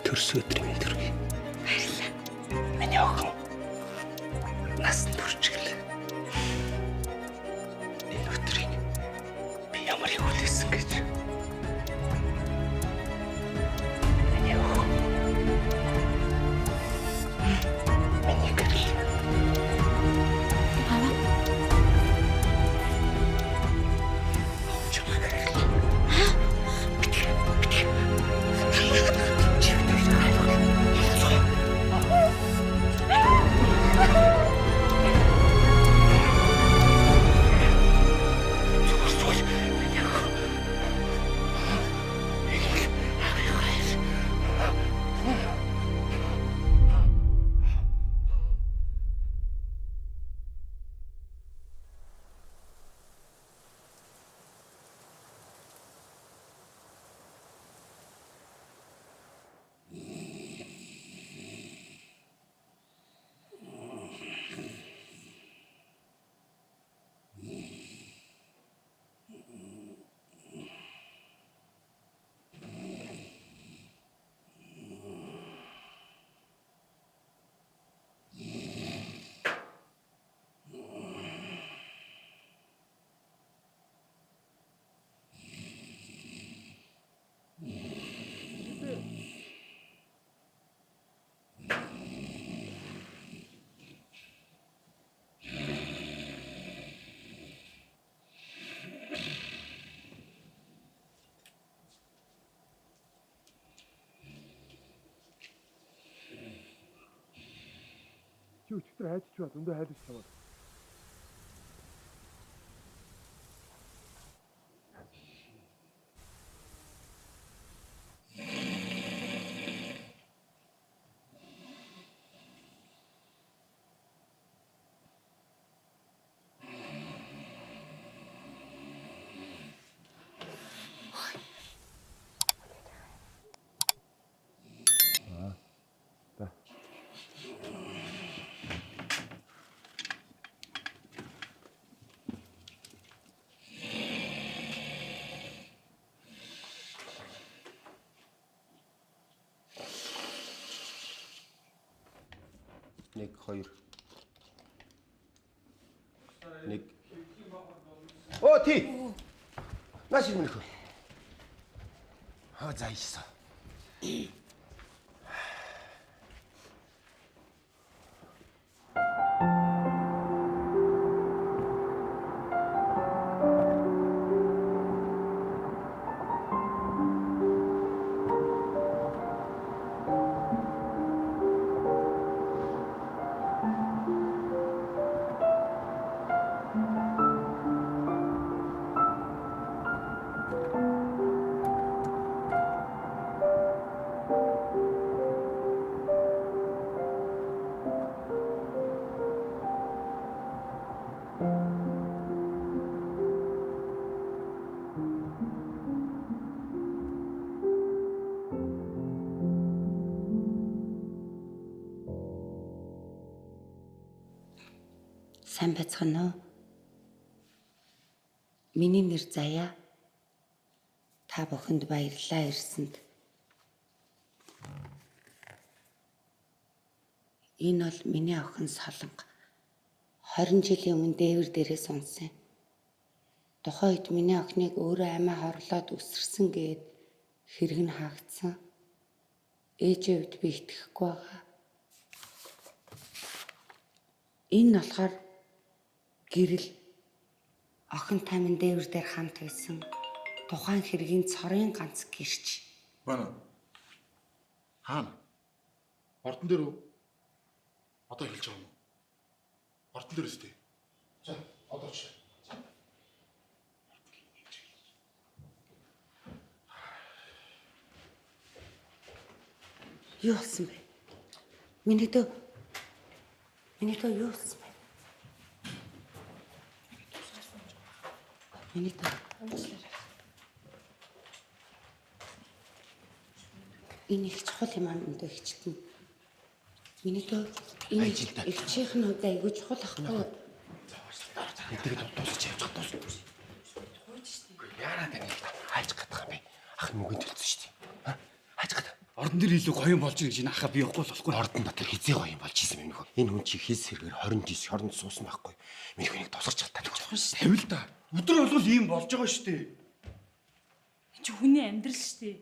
төрсөн өдрийн төргий. Баярлалаа. Миний охин нас төрчихлээ. Энэ өдрийг би ямар хүлээсэн гэж. Миний охин. Миний гэрэл. өчтөр хайж чад өндөө хайж чамаа. Нэг, хоёр. Нэг. Оо тий. Наш юм нөхөө. За ийсэн. Сайн байцгаана уу? Миний нэр Заяа. Та бүхэнд баярлалаа ирсэнд. Энэ бол миний охин Солонго. 20 жилийн өмнө дээвэр дээрээс унсан. Тухайн үед миний охиныг өөрөө амиа хорлоод өсөрсөн гээд хэрэг нь хаагдсан. Ээжээ үед би итгэхгүй байгаа. Энэ болохоор гэрэл охинтой минь дээвэр дээр хамт байсан тухайн хэргийн цорын ганц гэрч. Бана. Хаана? Ордон дээр үү? Одоо хэлж байгаа юм уу? Ордон дээр үстэй. За, одоо ч. Юу болсон бэ? Миний дөө юу болсон бэ? Миний дөө. Энэ их чухал юм аа өндөө хичтэн. Миний дөө энэ элчийнх нь удаа айгүй чухал ахгүй. Тэгээд дуусч явж байгаа дуус. Яараа тань хайж гадах юм бэ? Ах нүгэнд төлсөн шүү дээ. Хайж гадах. Ордон дээр илүү гоё юм болж байгаа гэж энэ ахаа би явахгүй болохгүй. Ордон дотор хизээ гоё юм болж исэн юм нөхөө. Энэ хүн чи хэл сэргээр 29 хоронд суусан байхгүй. Миний хүнийг тусарч чаддаг гэж. Тавил та. Өдөр болгол ийм болж байгаа шүү дээ. Энэ чи хүний амьдрал шүү дээ.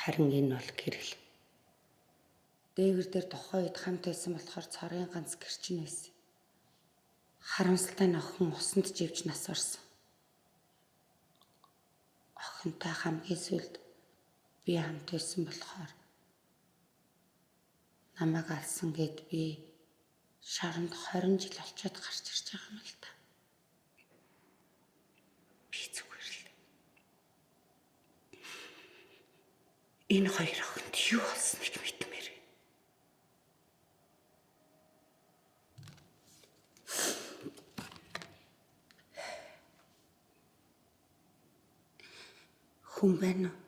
Харин энэ бол гэрэл. Дээвэр дээр тухайн үед хамт байсан болохоор цорын ганц гэрчин байсан. Харамсалтай нь охин усанд живж нас орсон. Охинтой хамгийн сүүлд би хамт байсан болохоор намайг алсан гэд би шоронд 20 жил олцоод гарч ирж байгаа юм л та. Би зүгээр л. Энэ хоёр охинд юу болсныг мэдмээр. Хүн байна уу?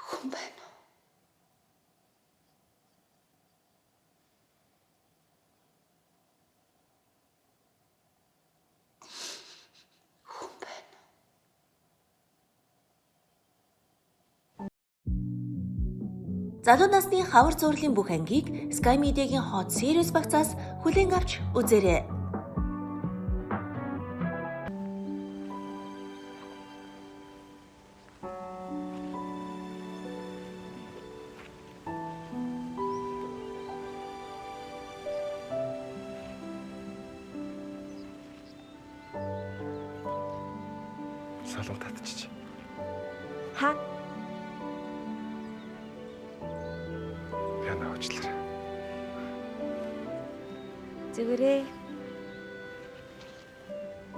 Хүн байна уу? Залуу насны хавар зурлын бүх ангийг Sky Media-гийн Hot Series багцаас хүлээн авч үзээрэй. Салон татчих. Ха? Яна уучлаарай. Зүгээрээ.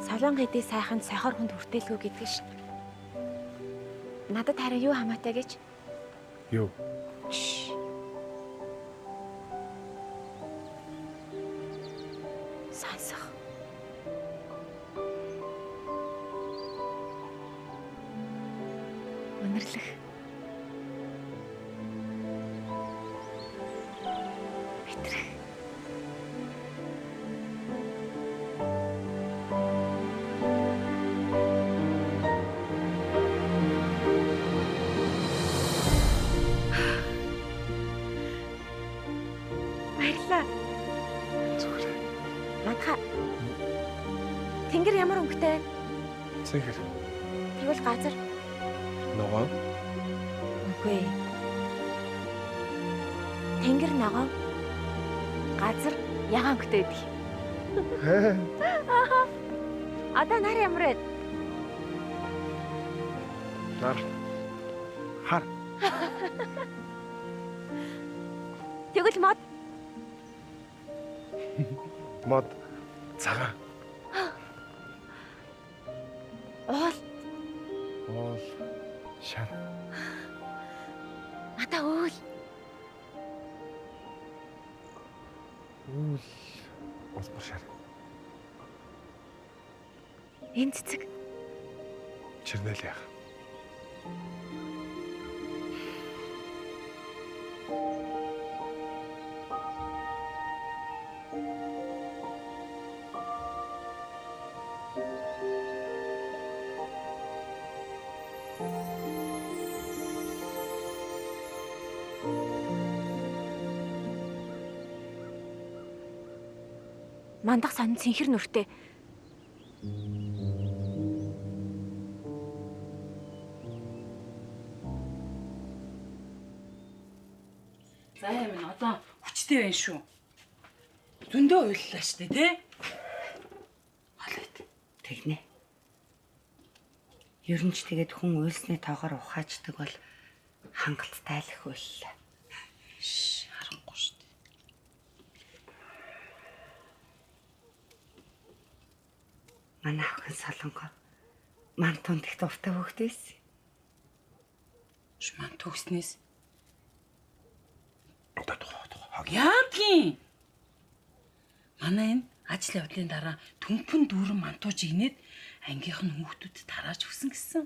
Солон хэдий сайхан сохор хүнд хүртээлгүй гэдгийг ш. Надад хараа юу хамаатай гэж? Юу? Сонсох. Үнэрлэх. Битрэх. Баярлалаа. Зүгээр. Манха. Тэнгэр ямар өнгөтэй? Цэнгэр. Тэгвэл газар. Ногоон. Үгүй. Тэнгэр ногоон. Газар ягаан өнгөтэй байдаг. Одоо нар ямар вэ? Нар. Хар. Тэгвэл мод. Мод. Цагаан. Уул. Уул. Шан. Ата уул. Уул. Улбар шар. Энэ цэцэг. Чирнэл яах. Мандах сан цэнхэр нүртэй. За юм одоо хүчтэй байна шүү. Зөндөө уйллаа штэ тий? Холойд. Тэгнэ. Ер нь ч тэгээд хүн уйлсны тоогоор ухаачдаг бол хангалттай л их уйллаа. Харангүй штэ. Манай охин Солонго мантунд их дуртай хөхтэйс. Шман төгснээс Хаг. яадгийн. Манай энэ ажил явдлын дараа төмпөн дүүрэн мантууж игнээд ангийнхан хүүхдүүд тарааж өгсөн гэсэн.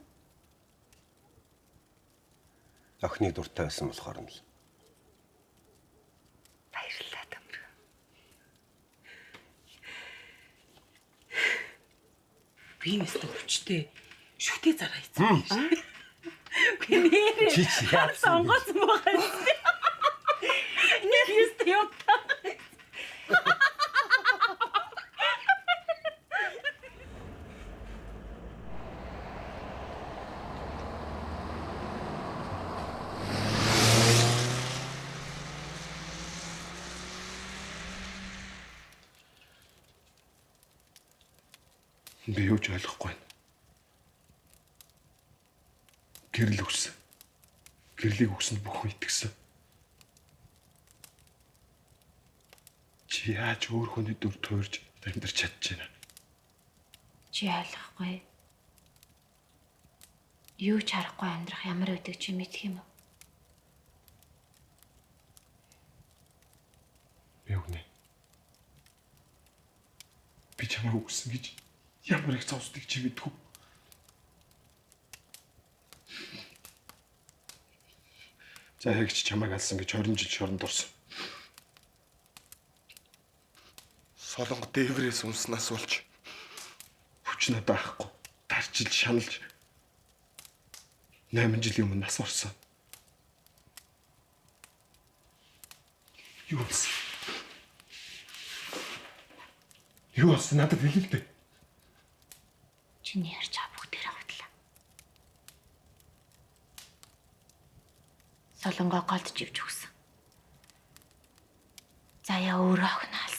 Охины дуртай байсан болохоор нь л. Баярлалаа Төмөр. Би нэстэ өвчтэй шүтээ зараа хийсэн. Би нэр. Чи яасан бэ? Сонгоцсон байгаа. Нэг юуст юм та. Би юу ч ойлгохгүй байна. Гэрэл өгсөн. Гэрлийг өгсөнд бүх хүн итгэсэн. Чи яаж өөр хүний дүр туурж амьдрч чадчихна? Чи ойлгохгүй. Юу ч харахгүй амьдрах ямар өдөг чи мэдх юм уу? Би үгнэ. Би чамайг өгсөн гэж ямар их зовсдгийг чи мэдгүй. За яг ч чамайг алсан гэж 20 жил шоронд орсон. Солонго дээврээс унснаас болж хүч надад байхгүй. Тарчил шаналж 8 жилийн өмнө нас орсон. Юу болсон? Юу болсон? Надад хэлээ л дээ. Чиний ярьж байгаа бүгдээрээ худлаа. Солонгоо голдж ивж өгсөн. Заяа өөрөө охин хаалсан.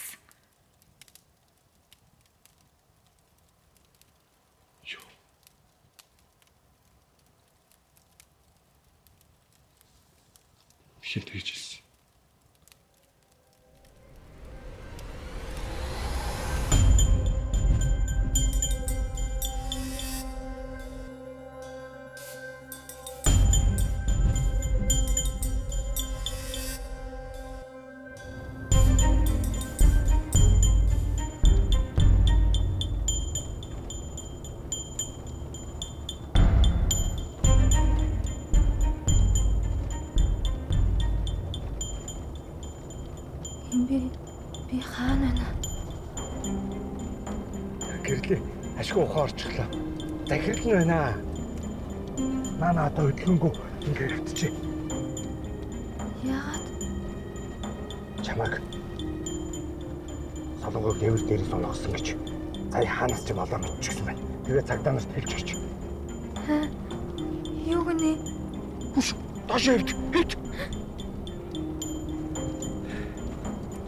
Хэн тэгж хэлсэн? Би хаана байна? Гэрлээ ашгүй ухаан орчихлоо. Захирал нь байна. Наа одоо хөдөлгөнгөө ингээд хэвтчихэ. Яагаад? Чамайг солонгоо гэвэр дээр сонгосон гэж сая хаанаас ч болоо мэдчихсэн байна. Тэгээ цагдаа нарт хэлж өгч. Юу гэнэ? Доош хэвт.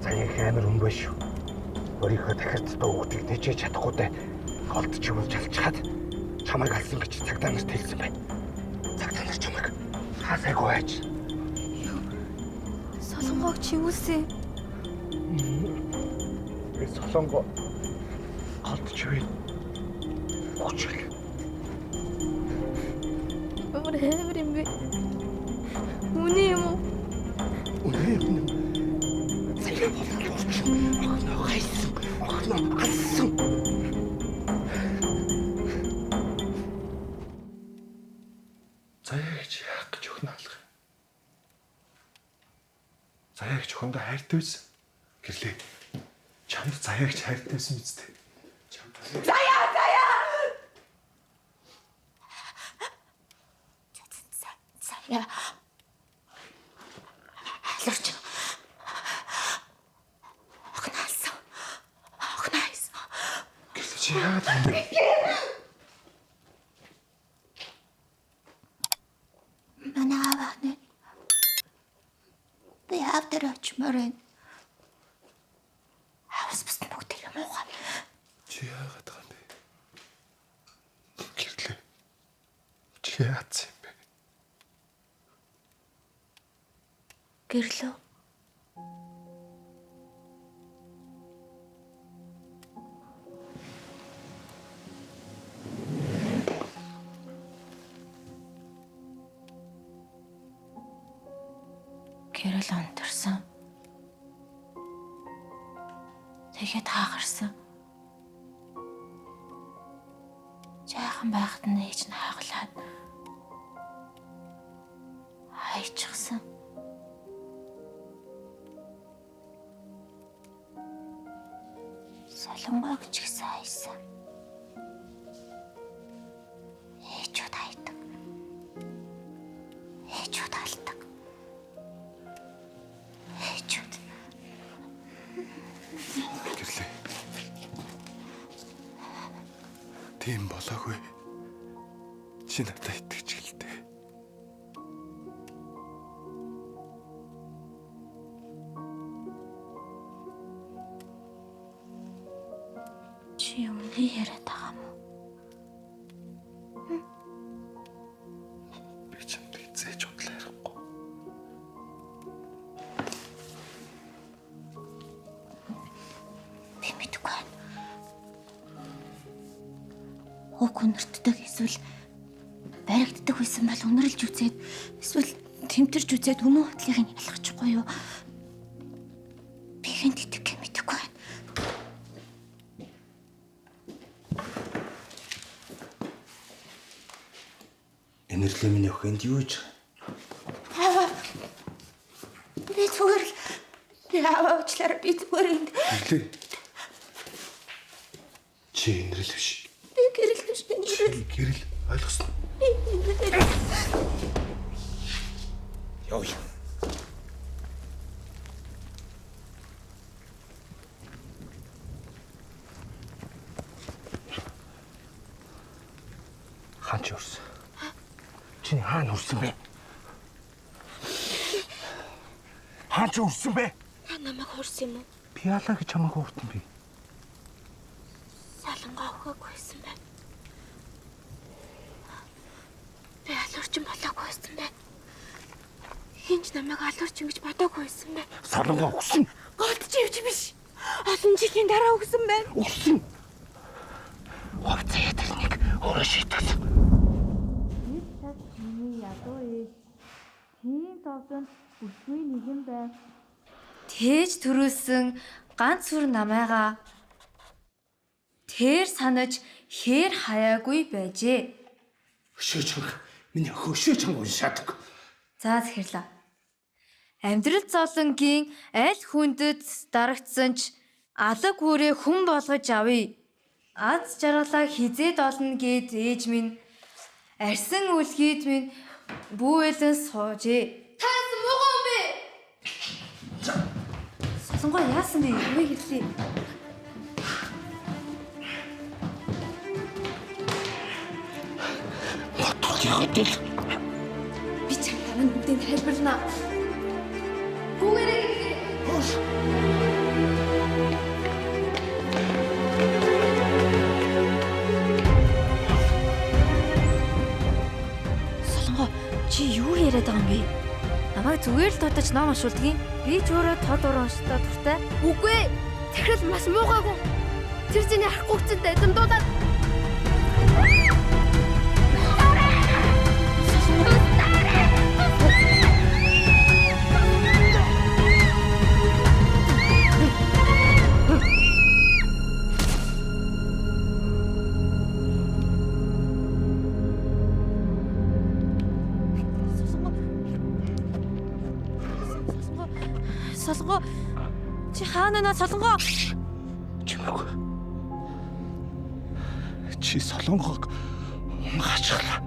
Заяг амар хүн биш шүү. Өөрийнхөө дахиад дуугтыг тэжээж чадахгүй дээ. Голд ч юм уу жалчаад чамайг алсан гэж цагдаа нарт хэлсэн байна. Цагдаа нар чамайг хаасайгүй байж. Солонгоог чи юусэн? Солонгоо голд ч вэ? Очил. Өөр хэвэр юм бэ? Үний юм уу? Үний юм. Охноо хайсан. Охноо алсан. Заяагч яах гэж өхнө алах. Заяагч өхөндөө хайртай байсан. Гэрлээ. Чамд заяагч хайртай байсан биз дээ. Заяа! Заяа. Алууч. Чи яагаад юм бэ? Манаваа. Би хавдар очмоор энэ. Хавс бус бүгд юм уу? Чи яагаад байгаа юм бэ? Гэрлээ. Чи яац юм бэ? Гэрлөө. Гэрэл онторсон. Тэгээд хаагарсан. Жаахан байхад нь ээж нь хааглаад хайчихсан. Солонгоо ч гэсэн хайсан. Ээжүүд хайдаг. Ээжүүд алдаг. Гэрлээ. Тийм болоогүй. Чи надад итгэж гэлтэй. Чи өмнө яриад байгаа юм уу? Би чамд эзэж бодлоо ярихгүй. Би мэдгүй байна. Уг үнэртдэг эсвэл баригддаг байсан бол үнэрлж үзээд эсвэл тэмтэрж үзээд өмнө хөтлийг нь ялгачихгүй юу? Би хэнд итгэх мэдгүй байна. Энерли миний өхөнд юу гэж? Би зүгээр л яавчлаар би зүгээр энд. Гэрлээ. Чи энерли биш. Би гэрэл биш. Гэрэл ойлгосон. Яв. Чи хаана үрсэн бэ? Хаан ч үрсэн бэ? Та намайг хуурсан юм уу? Би ялаа гэж чамайг хууртан би. Салангаа өгөөгүй байсан байна. Би алуурчин болоогүй байсан байна. Хинч намайг алуурчин гэж бодоогүй байсан байна. Салангаа өгсөн. Голдож ивч биш. Олон жилийн дараа өгсөн байна. Өгсөн. Хогцоо тэрнийг өөрөө шийтгэсэн. Нэг цаг миний ядуу ээж тийм зовлон бүсгүй нэгэн байв. Тээж төрүүлсэн ганц хүр намайгаа тэр санаж хээр хаяагүй байжээ. Өшөө чанга. Миний охин өшөө чанга уншаадаг. За захирлаа. Амьдрал золонгийн аль хүндэд дарагдсан ч алаг хүрээ хүн болгож авъя. Аз жаргалаа хизээд олно гэд ээж минь арьсан үлгийд минь бүүэлэн суужээ. Таас муугаа юм бэ? Солонгоо яасан бэ? Юу хэллээ? Ятгал. Би чамд нүдэн тайлбарлана. Хүүгээрээ. Солонгоо чи юу яриад байгаа юм бэ? Намайг зүгээр л дуудаж ном уншуулдаг юм. Би ч өөрөө тод уран уншдаа дуртай. Үгүй ээ. Захирал бас муугаагүй. Тэр зэний харахгүй хэцэнтэй дандуулаад. Солонгоо чи хаана наа Солонгоо? Чимээгүй. Чи солонгог унгаачлаа.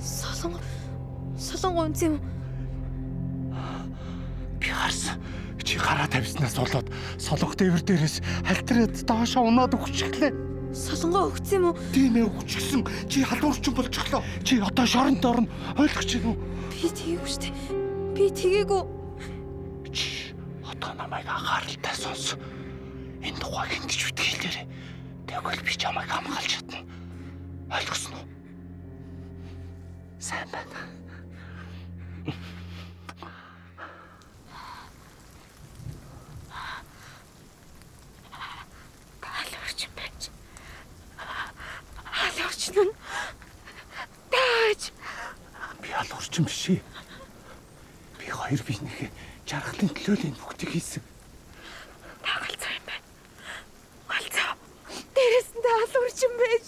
Солонгоо үнсэн юм. Би харсан. Чи гараа тавьснаас болоод солонго дээвэр дээрээс хальтраад доошоо унаад өгчихлээ. Солонгоо өгсөн юм уу? Тийм ээ өгчихсэн. Чи халуурчин болчихлоо. Чи одоо шоронд орно. Ойлгож байна уу? Би тгээгүй шүү дээ. Би тгээгүй. Одоо намайг анхааралтай сонс. Энэ тухайг ингэж үтгэлээрээ. Тэгвэл би чамайг хамгаалж чадна. Ойлгосон уу? Сайн байна. Алуурчин байж. Алуурчин нь тааж. Би алуурчин биш ээ. Би хоёр биенийхээ жаргалын төлөө л энэ бүгдийг хийсэн. Тагалцаа юм байна. Галзаа. Дээрээсээ алуурчин байж.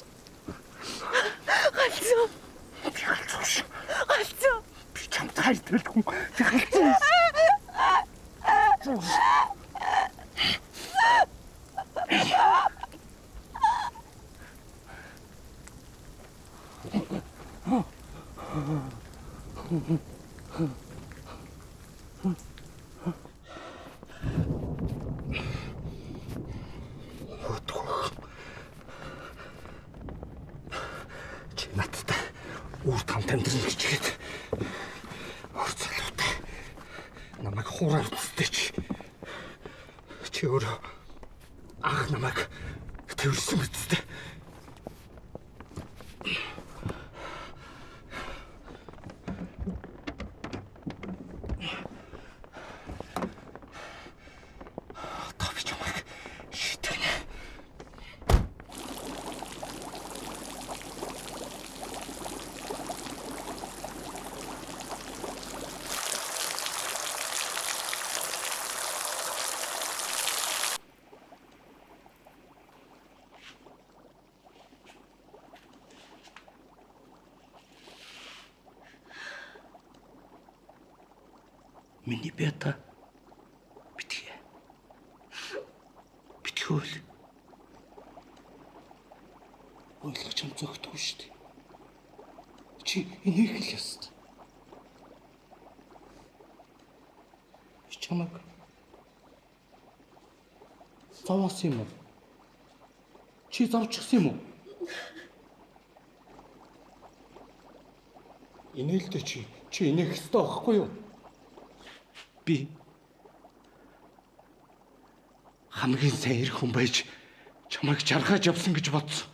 Галзаа. Би галзууш. Галзаа. Би чамд хайртай хүн. Би галзаа. Чи надтай үр тамт амьдрын хичгээд орцолоотой намайг хуураар үстэй чи өөрөө анх намайг тэрсэн үстэй. Миний бета битгий. Битгүүл. Ойлгож ам зөгтгүй шүү дээ. Чи энийг л яст. Би чамайг зовоос юм уу? Чи зовчихсан юм уу? Инээлдэ чи инех ёстой байхгүй юу? Би хамгийн сайн эр хүн байж чамайг жаргаж явсан гэж бодсон.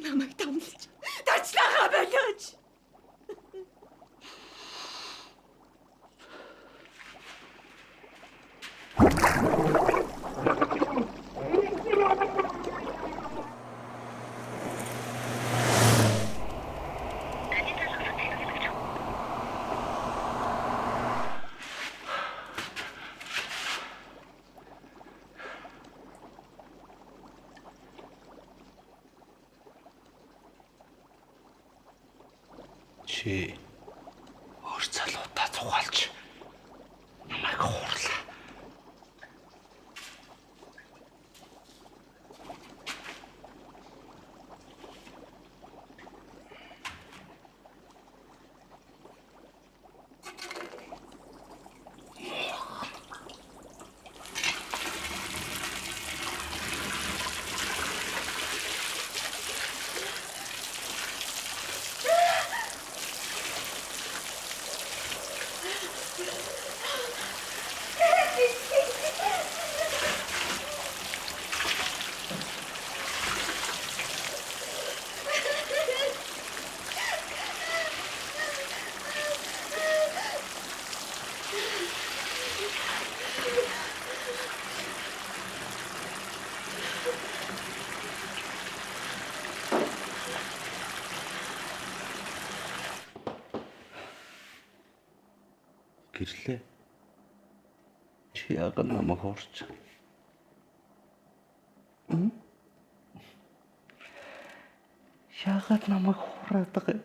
Намайг тамлж дацлахаа болооч. Чи өөр залуудаа зугаалж намайг хуурлаа. Гэрлээ. Чи яг намайг хуурч. Яагаад намайг хуураад байгаа юм?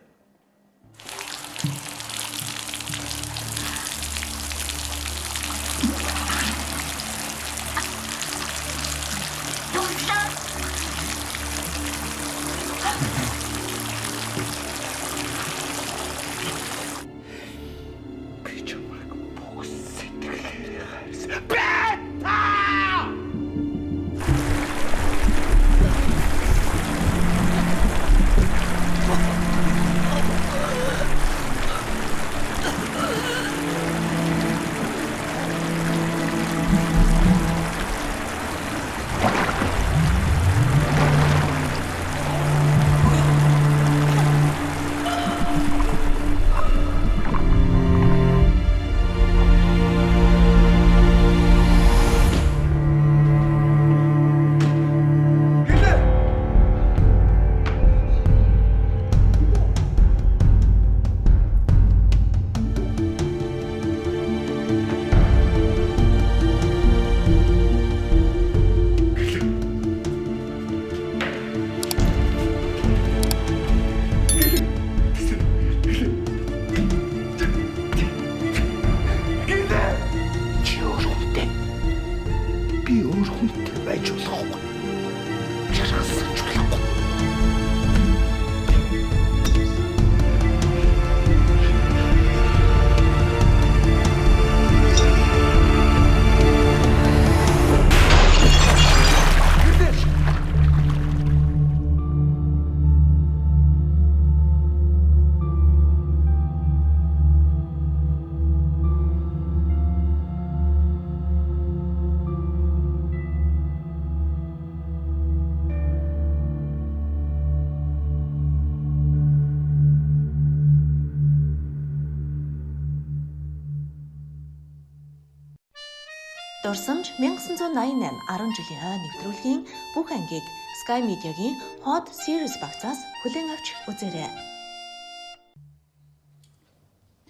Дурсамж 1988 10 жилийн хойно нэвтрүүлгийн бүх ангийг Sky Media-гийн Hot Series багцаас хүлээн авч үзээрэй.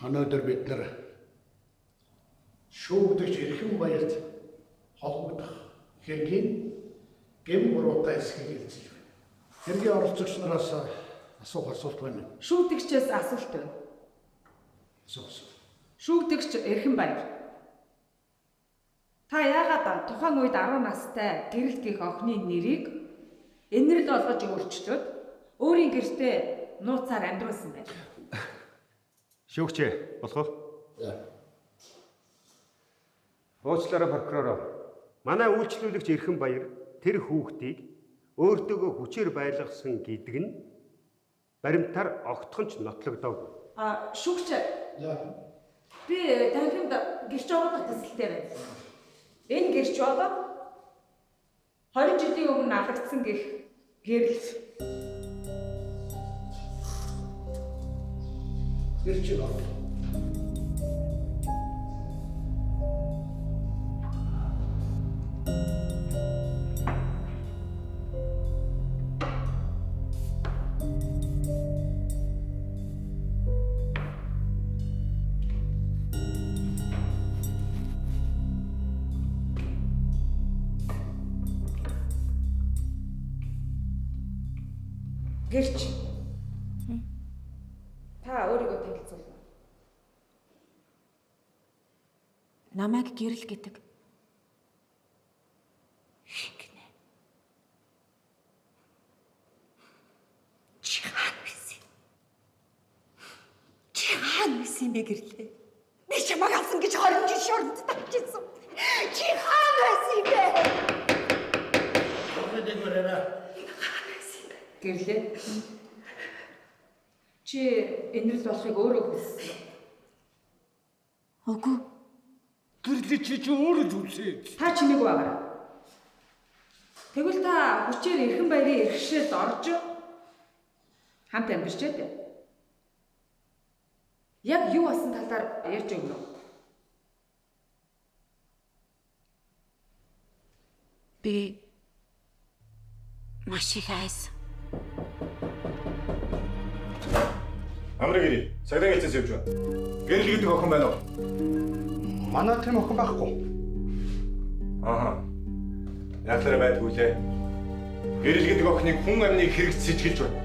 Өнөөдөр бид нар шүүгдэж эрхэм баярт холбогдох хэргийн гэм буруутай эсхийг хэлцэж байна. Хэргийн оролцогч нараас асуулт байна. Шүүдгчээс асуулт байна. Шүүдгч эрхэм баяр. Та яагаад тухайн үед 10 настай гэрэлт гих охины нэрийг энэрл болгож өөрчлөөд өөрийн гэртээ нууцаар амьдруулсан байна? Шүүгч болох уу? Уучлаарай прокурор. Манай үйлчлүүлэгч эрхэм баяр тэр хүүхдийг өөртөөгөө хүчээр байлгасан гэдэг нь баримтаар огтхон ч нотлогдоогүй. Шүүгч. Би танхимд гэрч орох тасалтай байна. Энэ гэрч одоо 20 жилийн өмнө алагдсан гэх гэрэл. Гэрч юу? Гэрч. Та өөрийгөө танилцуулна. Намайг гэрэл гэдэг. Хинкнэ. Чи хаана байсан бэ гэрлээ? Би чамайг алсан гэж 20 жил шоронд тавьчихсан. Чи хаана байсан юм бэ? Гэрлээ. Чи энэрл болохыг өөрөө хүссэн. Үгүй. Гэрлээ чи өөрөө зүлээ. Та чимээг байгаарай. Тэгвэл та хүчээр эрхэн баярын эрхшээлд орж хамт амьдарчээд яг юу болсон талаар ярьж өгнө үү? Би маш их айсан. Амрыг ирээ. Цагдаан хэлцээс явж байна. Гэрэл гэдэг охин байна уу? Манай тийм охин байхгүй. Ааха. Яатлаараа байдгүй лээ. Гэрэл гэдэг охиныг хүн амныг хэрэгт сэжгэлж байна.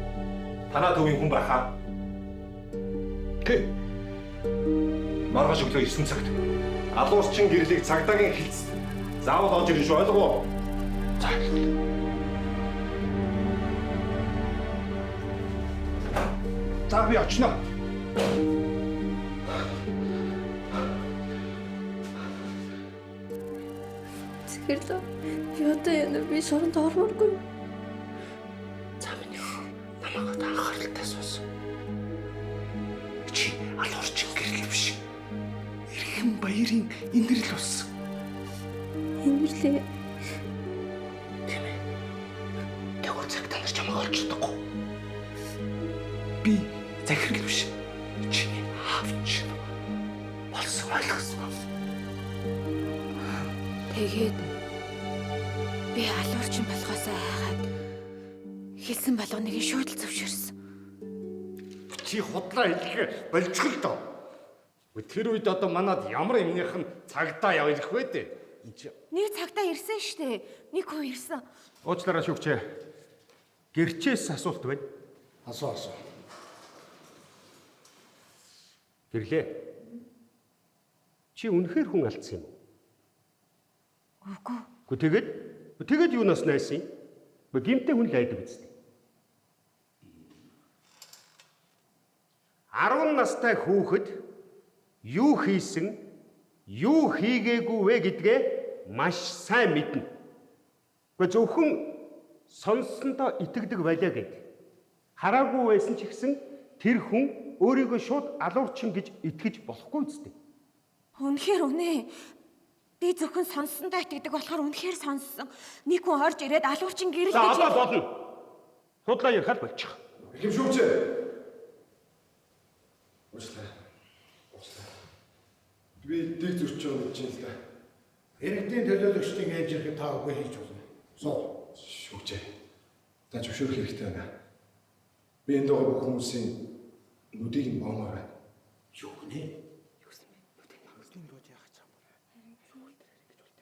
Танаа төвийн хүн байхаа. Тэ. Маргааш өглөө 9 цагт алуусчин гэрлийг цагдаагийн хэлц. Заавал орж ирэх шүү, ойлгов уу? За. За би очно. Захирлаа. Яа яна би шоронд ормооргүй. За миний намайг анхааралтай сонс. Чи алуурчин гэрэл биш. Эрхэм баярын энэрл болсон. Энэрлээ. Тийм ээ. Тэгвэл цагтаа нар чамайг олж чадахгүй. Би захирал биш. Чиний хавч болсон ойлгосон. Тэгээд би алуурчин болохоосоо хайгаад хэлсэн болгоныг шууд л зөвшөөрсөн. Чи худлаа хэлэх болчихл доо. Тэр үед одоо манад ямар юмных нь цагдаа явах вэ дээ. Нэг цагтаа ирсэн штэ. Нэг хүн ирсэн. Уучлаарай шүүгчээ. Гэрчээс асуулт байна. Асуу. Гэрлээ. Чи үнэхээр хүн алдсан юм уу? Үгүй. Тэгээд юунаас найсан юм? Гимтэй хүн л айдаг биз дээ. 10 настай хүүхэд юу хийсэн, юу хийгээгүй вэ гэдгээ маш сайн мэднэ. Гэхдээ зөвхөн сонссондоо итгэдэг байлаа гэд. Хараагүй байсан ч гэсэн тэр хүн өөрийгөө шууд алуурчин гэж итгэж болохгүй үстэй. Үнэхээр үнэ. Би зөвхөн сонссондоо итгэдэг болохоор үнэхээр сонссон. Нэг хүн орж ирээд алуурчин гэрэл гэж. За одоо болно. Худлаа ярихад болчих. Ихэм шүүгчээ. Уучлаарай. Би дэг зөрч байгаа гэж юм л да. Иргэдийн төлөөлөгчдийн ээж ирэхэд та үгүй хийж болно. Суу. Шүүгчээ. Та зөвшөөрөх хэрэгтэй байна. Би энд байгаа бүх хүмүүсийн нүдийг нь боомоор байна. Юу гэнэ?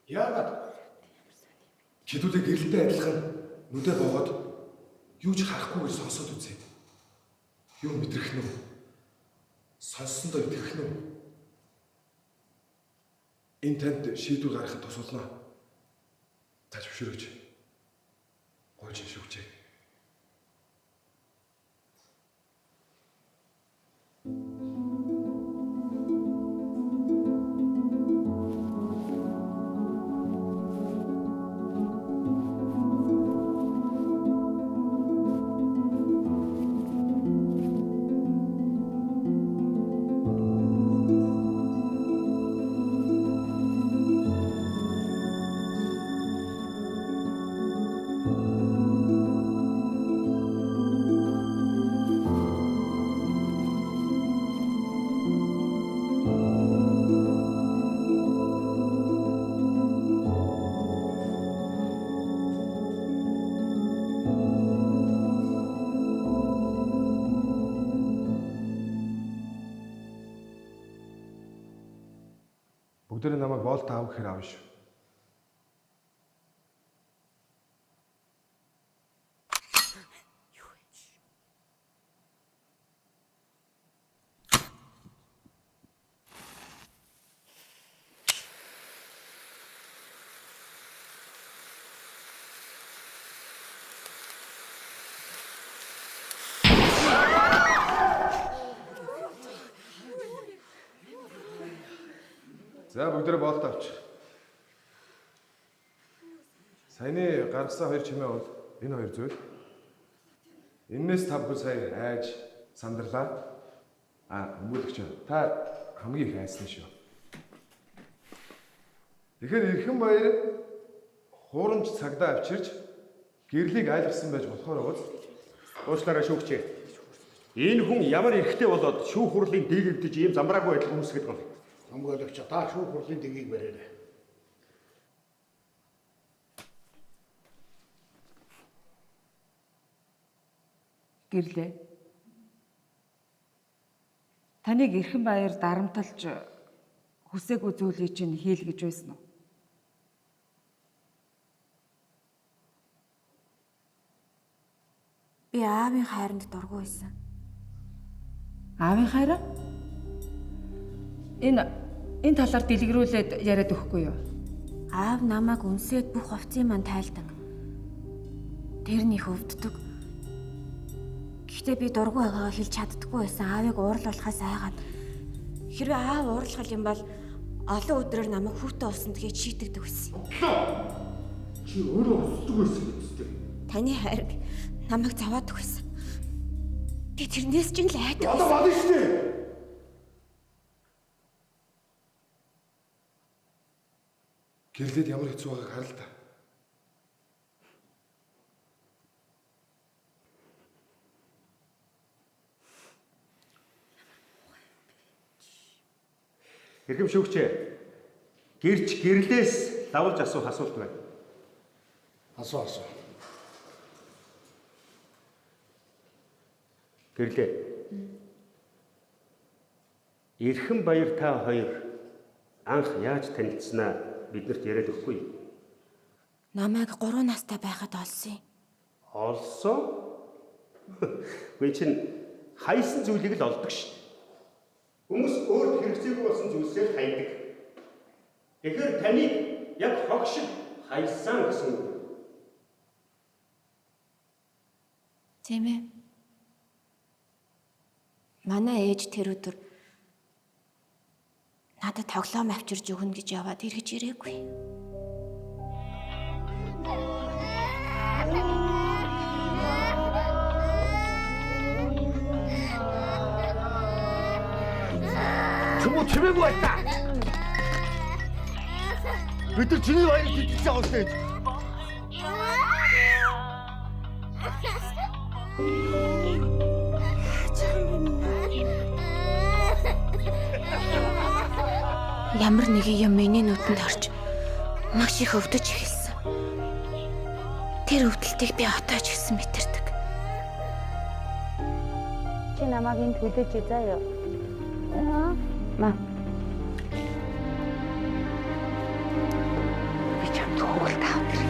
Яагаад? Чидүүлээ гэрэлтэй адилхан нүдэ боогод юу ч харахгүйгээр сонсоод үзээд. Юу мэдрэх нь вэ? Сонссондоо итгэх нь вэ? Энэ танд шийдвэр гаргахад тусална. Та зөвшөөрөөч. Гойч шүүгчээ. Бүгдээрээ намайг боолт аав гэхээр аав шүү. За бүгдээрээ боолт авч. Саяны гаргасан хоёр чимээ бол энэ хоёр зүйл. Эннээс та бүхэн сая айж сандарлаа. Хүмүүлэгч та хамгийн их айсан шүү. Тэгэхээр Эрхэн баяр хуурамч цагдаа авчирч гэрлийг айлгсан байж болохоор гоц. Уучлаарай шүүгчээ. Энэ хүн ямар эрхтэй болоод шүүх хурлын дээгэмдэж ийм замбраагүй байдал үүсгэж байна. Хамгаалагч та шүүх хурлын дэгийг бариарай. Гэрлээ. Таныг Эрхэн баяр дарамталж хүсээгүй зүйлийг чинь хийл гэж байсан уу? Би аавын хайранд дургүй байсан. Аавын хайраа? Энэ талаар дэлгэрүүлээд яриад өгөхгүй юу? Аав намайг үнсээд бүх хувцсыг маань тайлдаг. Тэр нь их өвддөг. Гэхдээ би дургүй байгаагаа хэлж чаддаггүй байсан. Аавыг уурлуулахаас айгаад. Хэрвээ аав уурлах юм бол олон өдрөөр намайг хүүтэ уусан тэгээд шийтгдэг байсан. Чи өөрөө устдаг байсан үстэй. Таны хайр намайг заваадаг байсан. Би тэрнээс ч л айдаг. Одоо болно шүү дээ. Гэрлээд ямар хэцүү байгааг хараа л та. Эрхэм шүүгчээ. Гэрч гэрлээс давуулж асуух асуулт байна. Асуу. Гэрлээ. Эрхэн баяр та хоёр анх яаж танилцсанаа биднэрт яриад өгөхгүй. Намайг 3 настай байхад олсон. Олсон? Үгүй чинь хайсан зүйлийг л олдог шүү. Хүмүүс өөрт хэрэгцээгүй болсон зүйлсээр хайдаг. Тэгэхээр таныг яг хог шиг хайсан гэсэн үг. Тийм ээ. Манай ээж тэр өдөр надад тоглоом авчирж өгнө гэж яваад эргэж ирээгүй. Чому чимээгүй байлаа? Бид нар чиний баярыг тэтгэж байгаа үстэй. Ямар нэгэн юм миний нүдэнд орж маш их өвдөж эхэлсэн. Тэр өвдөлтийг би одоо ч гэсэн мэдэрдэг. Чи намайг энэ төлөөж заяа. Маа. Би чамд хөөгөл таав тэр.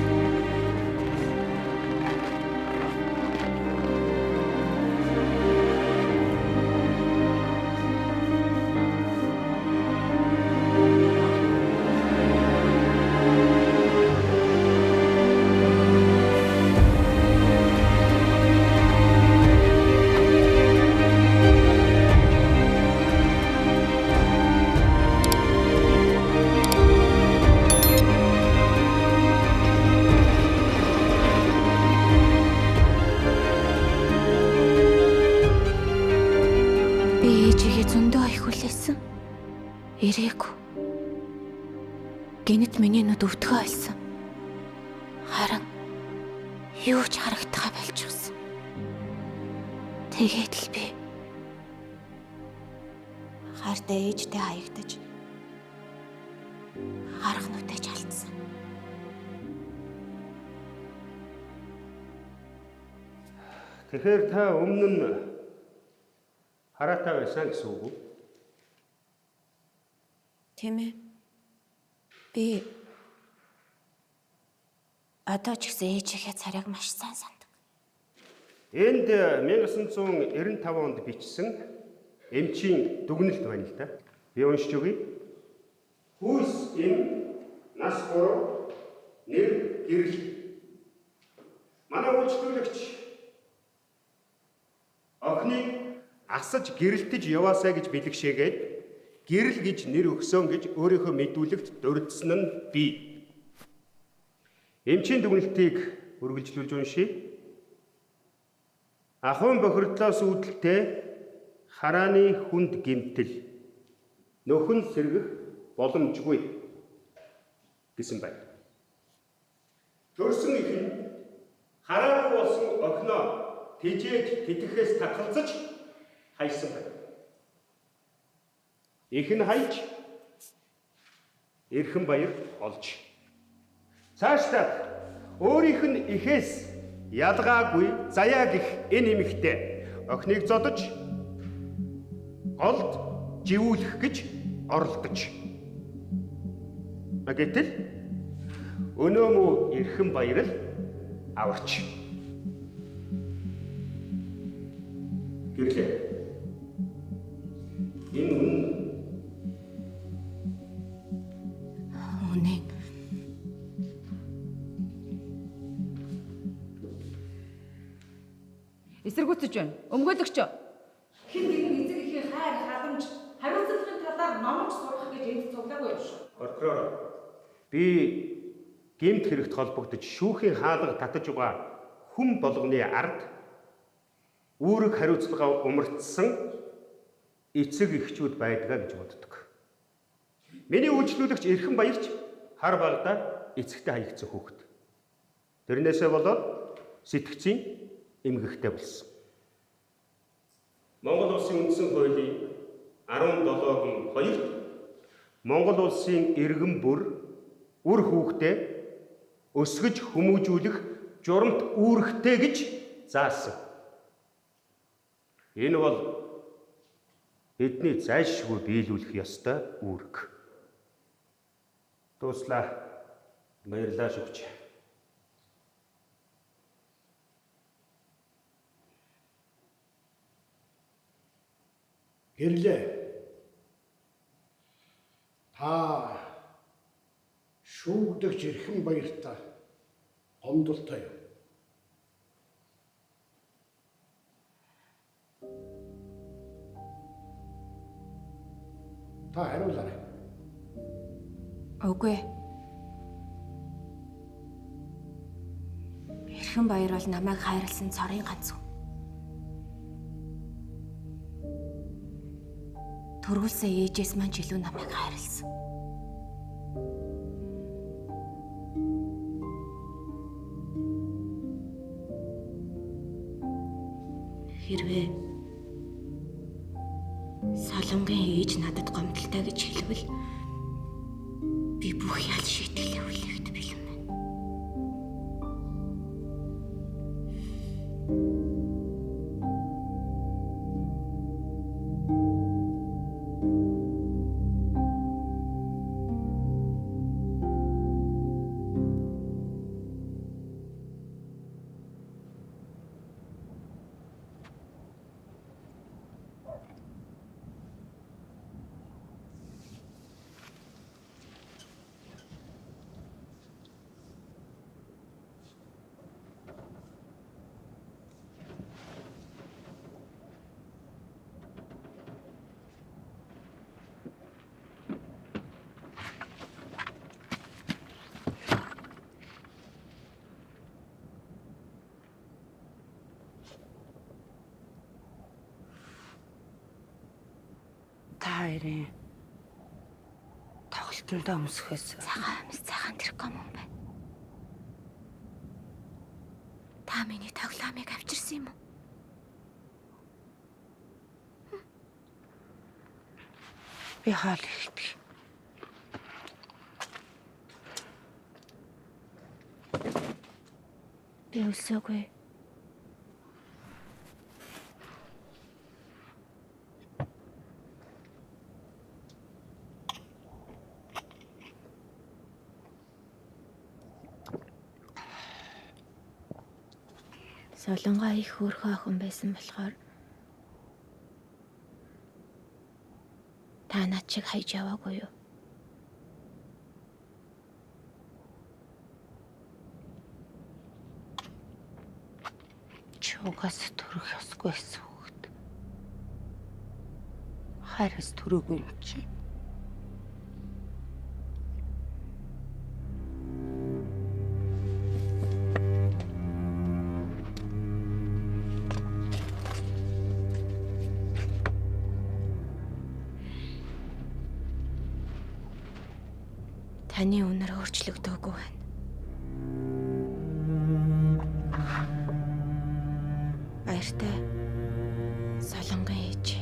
Ирээгүй. Гэнэт миний нүд өвдгөө олсон. Харин юу ч харагдахаа болчихсон. Тэгээд л би хартаа ээжтэй хаягдаж харах нүдэж алдсан. Тэгэхээр та өмнө нь хараатай байсан гэсэн үг үү? Тийм ээ. Би одоо ч гэсэн ээжийнхээ царайг маш сайн сандаг. Энд 1995 онд бичсэн эмчийн дүгнэлт байна л да. Би уншиж өгье. Хүйс эм нас 3 нэр гэрэл. Манай үйлчлүүлэгч охиныг асаж гэрэлтэж яваасаа гэж бэлгшээгээд гэрэл гэж нэр өгсөн гэж өөрийнхөө мэдүүлэгт дурдсан нь би. Эмчийн дүгнэлтийг үргэлжлүүлж уншийе. Ахуйн бохирдлоос үүдэлтэй харааны хүнд гэмтэл нөхөн сэргэх боломжгүй гэсэн байна. Төрсөн их нь хараагүй болсон охиноо тижээж тэтгэхээс татгалзаж хайсан байна. Их нь хайж эрхэн баяр олж. Цаашдаа өөрийнх нь ихээс ялгаагүй заяа гэх энэ эмэгтэй охиныг зодож голд живүүлэх гэж оролдож. Гэтэл өнөө мө эрхэн баярал аварч. Гэрлээ. Энэ Үнэн. Эсэргүүцэж байна. Өмгөөлөгч. Хэн нэгэн эцэг эхийн хайр халамж хариуцлагын талаар номж сурах гэж энд цуглаагүй юм шүү. Прокурор, би гэмт хэрэгт холбогдож шүүхийн хаалга татаж байгаа хүн болгоны ард үүрэг хариуцлага умартсан эцэг эхчүүд байдгаа гэж боддог. Миний үйлчлүүлэгч эрхэн баярч хар багада эцэгтэй хаягдсан хүүхэд. Тэрнээсээ болоод сэтгцийн эмгэгтэй болсон. Монгол улсын үндсэн хуулийн 17-гийн 2-т Монгол улсын иргэн бүр үр хүүхдээ өсгөж хүмүүжүүлэх журамт үүрэгтэй гэж заасан. Энэ бол бидний зайлшгүй биелүүлэх ёстой үүрэг. Дуслаа. Баярлалаа шүгч. Гэрлээ. Та шүүгдэгч эрхэн баяртай гомдолтой юу? Та хариулаарай. Үгүй. Эрхэн баяр бол намайг хайрлсан цорын ганц хүн. Төрүүлсэн ээжээс маань ч илүү намайг хайрлсан. Хэрвээ Солонгийн ээж надад гомдолтой гэж хэлвэл би бүх ял шийтгэлээ хүлээхэд бэлэн байна. Хайрын тоглолтондоо өмсөхөөс Цагаан тэрхүү юм байна. Та миний тоглоомыг авчирсан юм уу? би хаал ихтэй. Би өлсөөгүй. Солонгоо их хөөрхөн охин байсан болохоор та над шиг хайж яваагүй юу? Чугаас төрөх ёсгүй гэсэн хөхт. Хайраас төрөөгүй юм чи. Таны үнэр өөрчлөгдөөгүй байна. Баяртай. Солонгон ээж.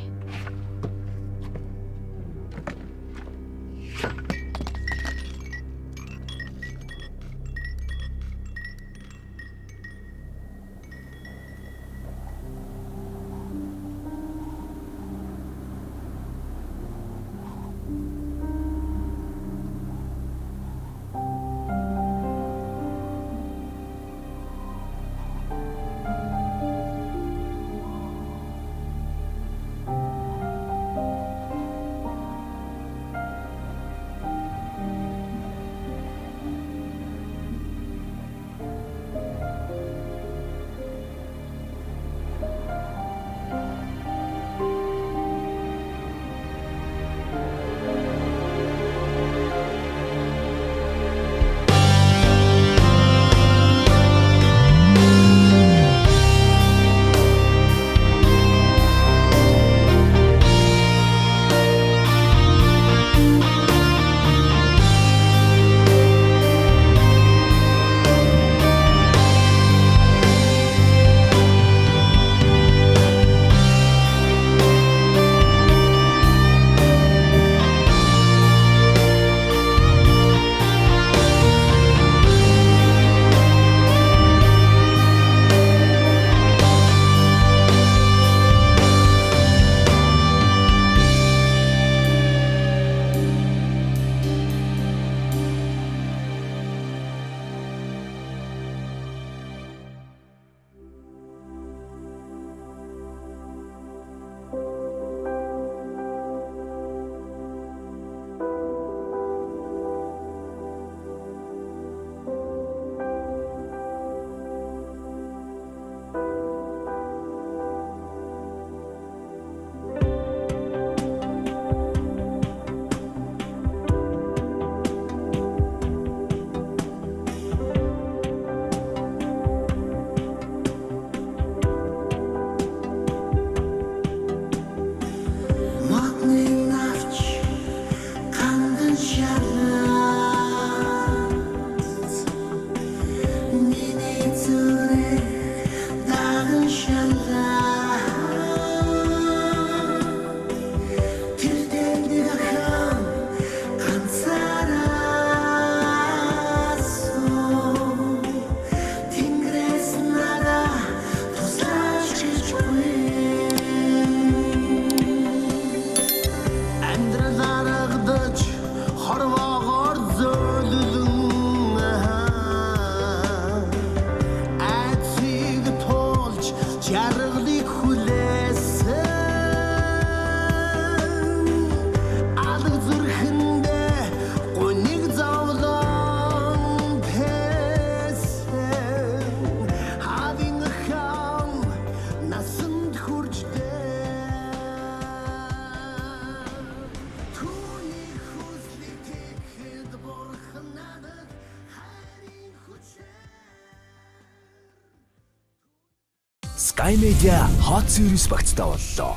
Sky Media Hot Series багцтай боллоо.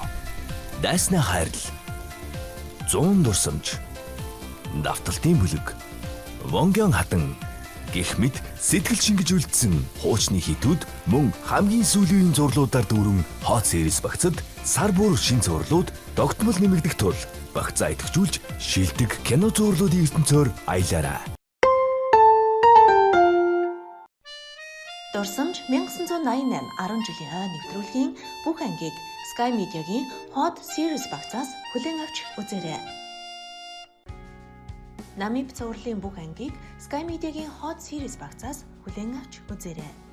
Дайсны хайрл. 100 дурсамж. Давталтын бүлэг. Вонгён хатан гэх мэт сэтгэл шингэж үлдсэн хуучны хитүүд мөн хамгийн сүүлийн зурлуудаар дүүрэн Hot Series багцад сар бүр шин зурлууд тогтмол нэмэгдэх тул багцаа идэвхжүүлж шилдэг кино зурлуудын ертөнцөөр аялаарай. Дурсамж 1988 10 жилийн хойно нэвтрүүлгийн бүх ангийг Sky Media-гийн Hot Series багцаас хүлээн авч үзээрэй. Намиб цувралын бүх ангийг Sky Media-гийн Hot Series багцаас хүлээн авч үзээрэй.